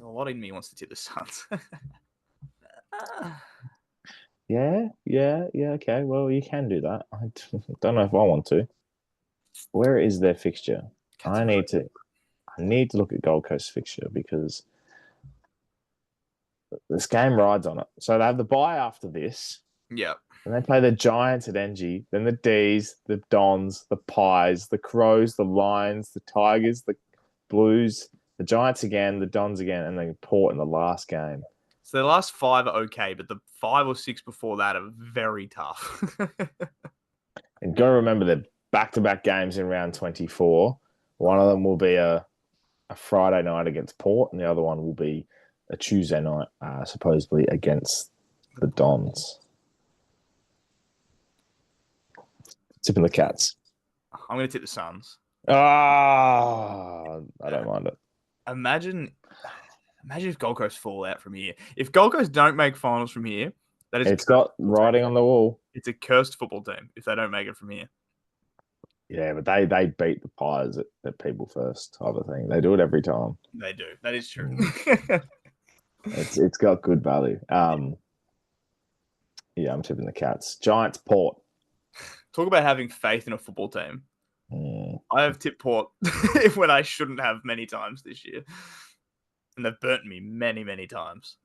A lot in me wants to tip the Suns. Yeah, okay. Well, you can do that. I don't know if I want to. Where is their fixture? I need to look at Gold Coast fixture because this game rides on it. So they have the bye after this. Yeah. And they play the Giants at NG, then the D's, the Dons, the Pies, the Crows, the Lions, the Tigers, the Blues, the Giants again, the Dons again, and then Port in the last game. So the last 5 are okay, but the 5 or 6 before that are very tough. And got to remember that back-to-back games in round 24. One of them will be a Friday night against Port, and the other one will be a Tuesday night, supposedly against the Dons. Tipping the Cats. I'm going to tip the Suns. I don't mind it. Imagine if Gold Coast fall out from here. If Gold Coast don't make finals from here, it's got writing on the wall. It's a cursed football team if they don't make it from here. Yeah, but they beat the Pies at people first type of thing. They do it every time. They do. That is true. It's got good value. Yeah, I'm tipping the Cats. Giants, Port. Talk about having faith in a football team. I have tipped Port when I shouldn't have many times this year. And they've burnt me many, many times.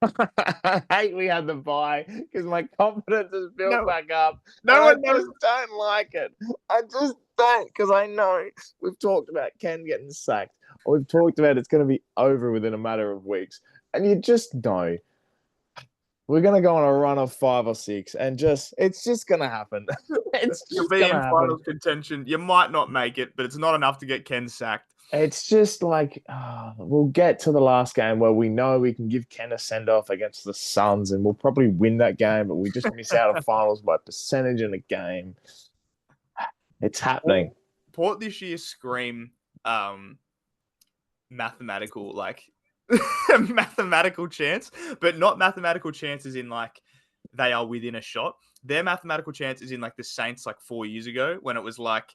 I hate we had the bye because my confidence is built back up. I just don't like it. I just don't because I know we've talked about Ken getting sacked. Or we've talked about it's going to be over within a matter of weeks. And you just know. We're going to go on a run of 5 or 6 and it's just going to happen. You'll be in finals contention. You might not make it, but it's not enough to get Ken sacked. It's just like, we'll get to the last game where we know we can give Ken a send-off against the Suns and we'll probably win that game, but we just miss out on finals by percentage in a game. It's happening. Port this year scream mathematical, like, mathematical chance, but not mathematical chances in like they are within a shot. Their mathematical chance is in like the Saints like 4 years ago when it was like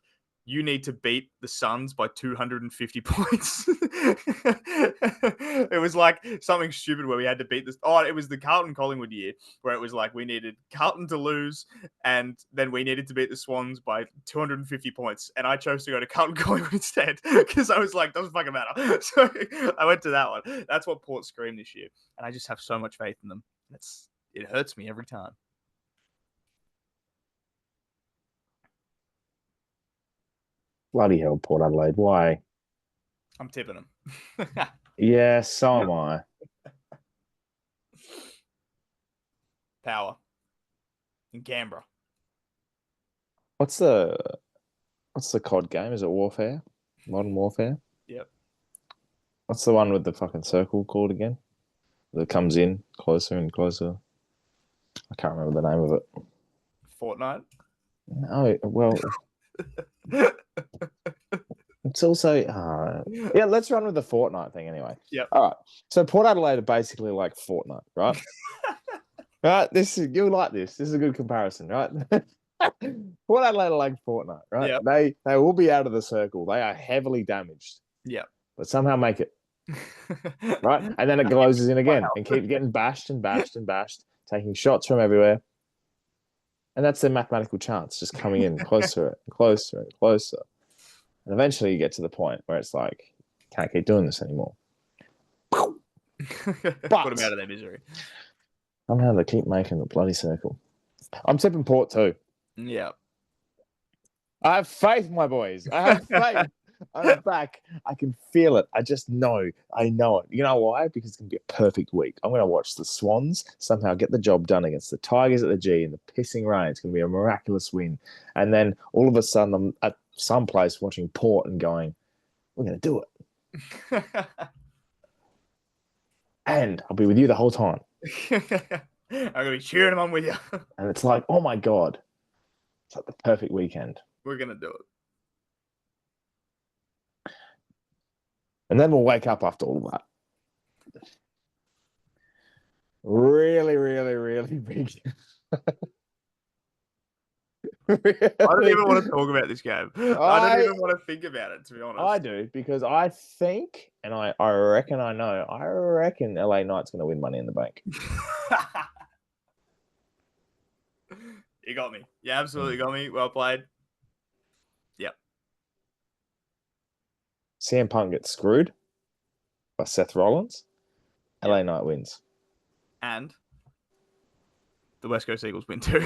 you need to beat the Suns by 250 points. It was like something stupid where we had to beat this. Oh, it was the Carlton Collingwood year where it was like we needed Carlton to lose and then we needed to beat the Swans by 250 points. And I chose to go to Carlton Collingwood instead because I was like, doesn't fucking matter. So I went to that one. That's what Port screamed this year. And I just have so much faith in them. It hurts me every time. Bloody hell, Port Adelaide. Why? I'm tipping them. Yeah, so am I. Power. In Canberra. What's the COD game? Is it Warfare? Modern Warfare? Yep. What's the one with the fucking circle called again? That comes in closer and closer. I can't remember the name of it. Fortnite. No, well, it's also yeah. Let's run with the Fortnite thing anyway. Yep. All right. So Port Adelaide are basically like Fortnite, right? Right. You'll like this. This is a good comparison, right? Port Adelaide are like Fortnite, right? Yep. They will be out of the circle. They are heavily damaged. Yeah. But somehow make it. Right? And then it closes in again and keeps getting bashed and bashed and bashed, taking shots from everywhere. And that's their mathematical chance, just coming in closer and closer and closer. And eventually you get to the point where it's like, can't keep doing this anymore. Put them out of their misery. Somehow they keep making the bloody circle. I'm tipping Port too. Yeah. I have faith, my boys. I have faith. I'm back. I can feel it. I just know. I know it. You know why? Because it's going to be a perfect week. I'm going to watch the Swans somehow get the job done against the Tigers at the G in the pissing rain. It's going to be a miraculous win. And then all of a sudden, I'm at some place watching Port and going, we're going to do it. And I'll be with you the whole time. I'm going to be cheering them on with you. And it's like, oh my God. It's like the perfect weekend. We're going to do it. And then we'll wake up after all of that. Really, really, really big. Really? I don't even want to talk about this game. I don't even want to think about it, to be honest. I do, because I think, and I reckon I know, I reckon LA Knight's going to win Money in the Bank. You got me. You absolutely got me. Well played. Yep. CM Punk gets screwed by Seth Rollins. LA Knight wins. And the West Coast Eagles win too.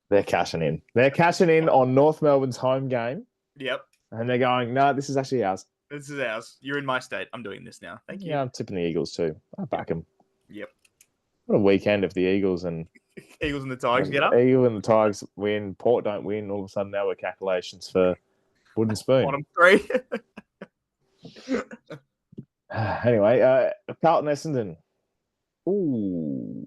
They're cashing in. They're cashing in on North Melbourne's home game. Yep. And they're going, no, this is actually ours. This is ours. You're in my state. I'm doing this now. Thank you. Yeah, I'm tipping the Eagles too. I back them. Yep. What a weekend if the Eagles and the Tigers get up. Eagle and the Tigers win. Port don't win. All of a sudden now we're calculations for Wooden Spoon. Bottom three. Anyway, Carlton Essendon. Ooh.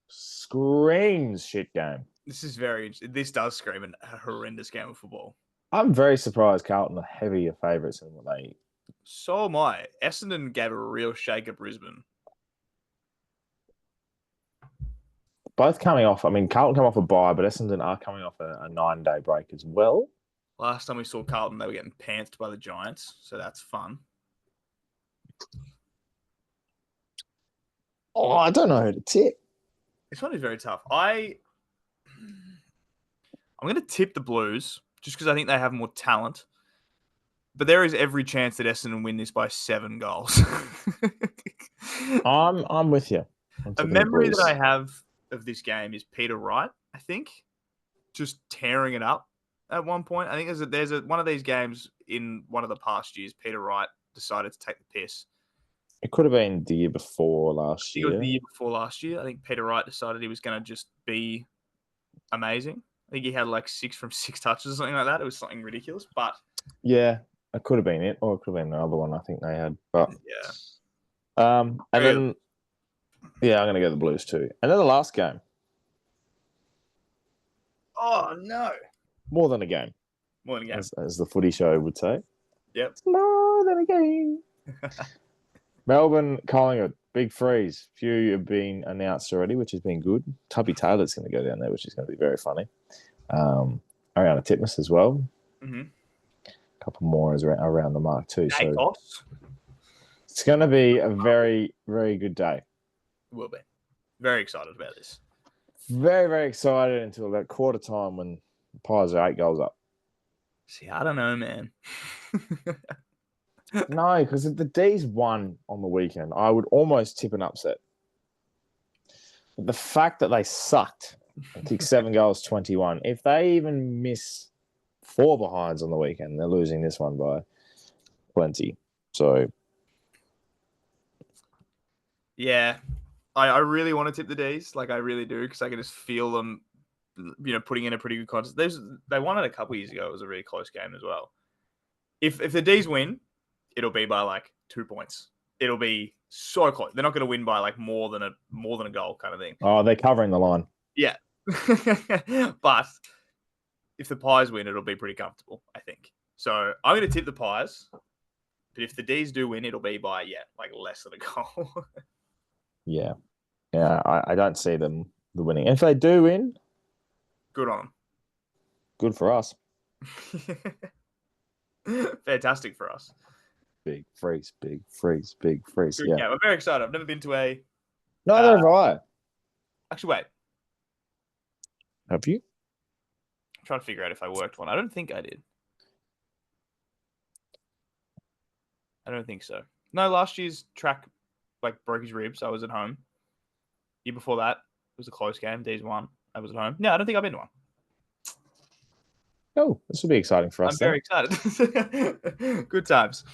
Screams shit game. This does scream a horrendous game of football. I'm very surprised Carlton are heavier favourites than what they. So am I. Essendon gave a real shake at Brisbane. Both coming off. I mean, Carlton come off a bye, but Essendon are coming off a 9-day break as well. Last time we saw Carlton, they were getting pantsed by the Giants, so that's fun. Oh, I don't know who to tip. This one is very tough. I'm going to tip the Blues just because I think they have more talent. But there is every chance that Essendon win this by 7 goals. I'm with you. A memory that I have of this game is Peter Wright, I think, just tearing it up at one point. I think there's one of these games in one of the past years, Peter Wright decided to take the piss. It could have been the year before last year. It was the year before last year. I think Peter Wright decided he was going to just be amazing. I think he had like 6 from 6 touches or something like that. It was something ridiculous, but yeah, it could have been it, or it could have been another one I think they had. But yeah, and then yeah, I'm going to go the Blues too. And then the last game. Oh no! More than a game. More than a game, as the footy show would say. Yep. It's more than a game. Melbourne, Collingwood, big freeze. Few have been announced already, which has been good. Tubby Taylor's going to go down there, which is going to be very funny. Ariana Titmus as well. Mm-hmm. A couple more is around the mark too. So it's going to be a very, very good day. It will be. Very excited about this. Very, very excited until about quarter time when the Pies are 8 goals up. See, I don't know, man. No, because if the D's won on the weekend, I would almost tip an upset. But the fact that they sucked Kick 7 goals, 21. If they even miss 4 behinds on the weekend, they're losing this one by plenty. So, Yeah, I really want to tip the D's. Like, I really do, because I can just feel them, putting in a pretty good contest. They won it a couple years ago. It was a really close game as well. If the D's win, it'll be by like 2 points. It'll be so close. They're not going to win by like more than a goal kind of thing. they're covering the line. Yeah. But if the Pies win, it'll be pretty comfortable, I think. So I'm going to tip the Pies. But if the D's do win, it'll be by, like less than a goal. Yeah. I don't see them winning. If they do win, Good on good for us. them. Fantastic for us. Big freeze. Good Yeah. game. I'm very excited. I've never been to a... No, neither have I. Actually, wait. Have you? I'm trying to figure out if I worked one. I don't think I did. I don't think so. No, last year's track broke his ribs. I was at home. Year before that, it was a close game. D's won. I was at home. No, I don't think I've been to one. Oh, this will be exciting for us. I'm very excited. Good times.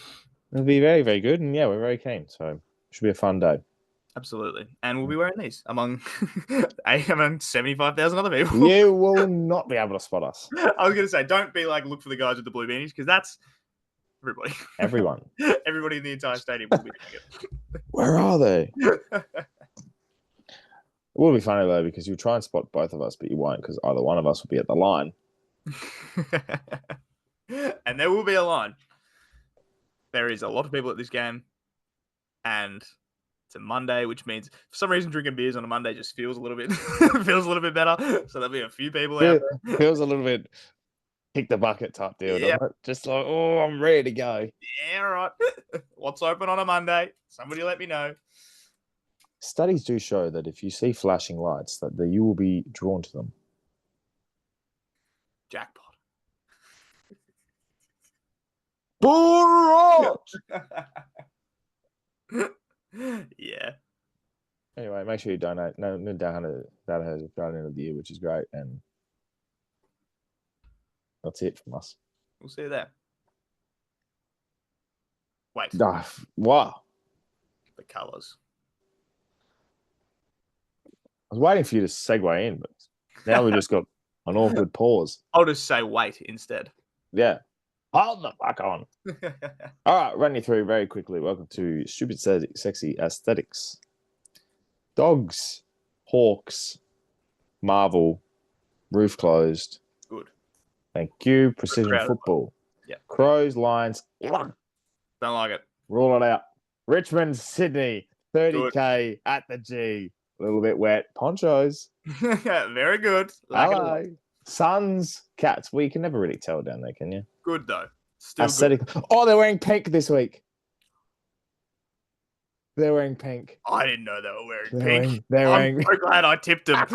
It'll be very, very good. And yeah, we're very keen. So it should be a fun day. Absolutely. And we'll be wearing these among 75,000 other people. You will not be able to spot us. I was going to say, don't be look for the guys with the blue beanies, because that's everybody. Everyone. Everybody in the entire stadium will be doing it. Where are they? It will be funny though, because you'll try and spot both of us, but you won't, because either one of us will be at the line. And there will be a line. There is a lot of people at this game, and it's a Monday, which means for some reason drinking beers on a Monday just feels a little bit better. So there'll be a few people out there. Feels a little bit kick the bucket type deal, doesn't it? Just like, oh, I'm ready to go. Yeah, right. What's open on a Monday? Somebody let me know. Studies do show that if you see flashing lights, that you will be drawn to them. Jackpot. Bull Yeah. Anyway, make sure you donate. No, that has gone into the year, which is great, and that's it from us. We'll see you there. Wait. Wow. The colours. I was waiting for you to segue in, but now we just got an awkward pause. I'll just say wait instead. Yeah. Hold the fuck on. All right, run you through very quickly. Welcome to Stupid Sexy Aesthetics. Dogs, Hawks, Marvel, Roof Closed. Good. Thank you. Precision Football. Yeah. Crows, Lions. Don't like it. Rule it out. Richmond, Sydney, 30K at the G. A little bit wet. Ponchos. Very good. Like Hello. Suns, Cats. Well, you can never really tell down there, can you? Good though. Still Aesthetic. good. Oh, they're wearing pink this week. They're wearing pink. I didn't know they were wearing pink. They're I'm wearing. so glad I tipped them.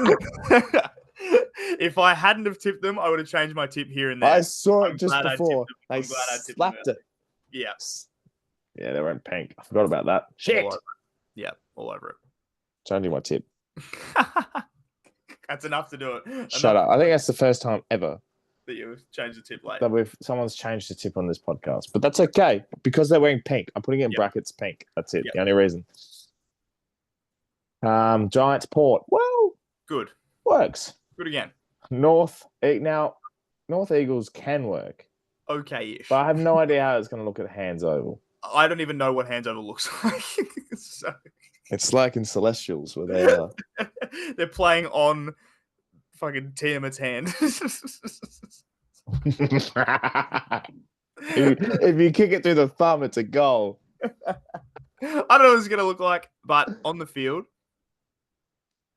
If I hadn't have tipped them, I would have changed my tip here and there. I saw it I'm just glad I before. tipped them. They I'm glad I tipped them slapped it. Yeah. Yeah, they're wearing pink. I forgot about that. Shit. All over it. Yeah, all over Changing my tip. it. That's enough to do it. Shut up. I think that's the first time ever that you changed the tip late. that someone's changed the tip on this podcast. But that's okay because they're wearing pink. I'm putting it in brackets pink. That's it. The only reason. Giants Port. Well, Good. works. Good again. North Eagles can work. Okay-ish. But I have no idea how it's going to look at Hands Oval. I don't even know what Hands Over looks like. So It's like in Celestials where they are. they're playing on fucking Tiamat's hand. if you kick it through the thumb, it's a goal. I don't know what it's going to look like, but on the field,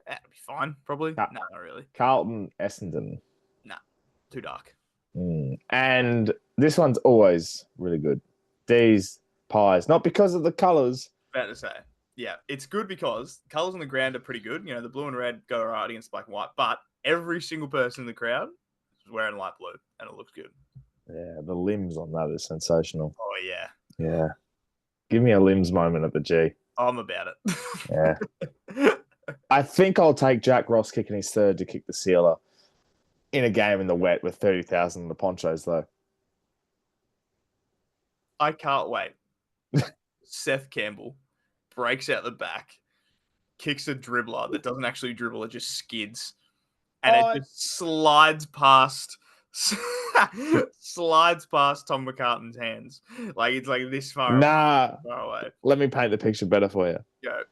that'd be fine, probably. No, not really. Carlton, Essendon. Too dark. And this one's always really good. These Pies, not because of the colours. About to say. Yeah, it's good because colours on the ground are pretty good. You know, the blue and red go right against black and white, but every single person in the crowd is wearing light blue, and it looks good. Yeah, the limbs on that is sensational. Oh, yeah. Yeah. Give me a limbs moment at the G. I'm about it. Yeah. I think I'll take Jack Ross kicking his third to kick the sealer in a game in the wet with 30,000 in the ponchos, though. I can't wait. Seth Campbell breaks out the back, kicks a dribbler that doesn't actually dribble, it just skids. And it just slides past Tom McCartan's hands. Like it's like this far away. Let me paint the picture better for you. Go.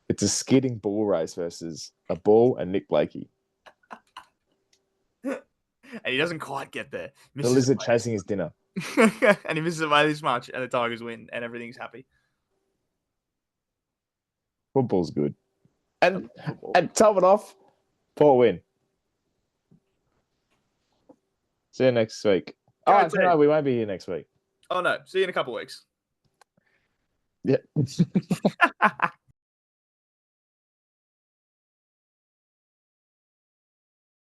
It's a skidding bull race versus a bull and Nick Blakey. And he doesn't quite get there. The lizard chasing his dinner. And he misses it by this much, and the Tigers win, and everything's happy. Football's good. And top it off, Port win. See you next week. No, we won't be here next week. Oh, no. See you in a couple of weeks. Yeah.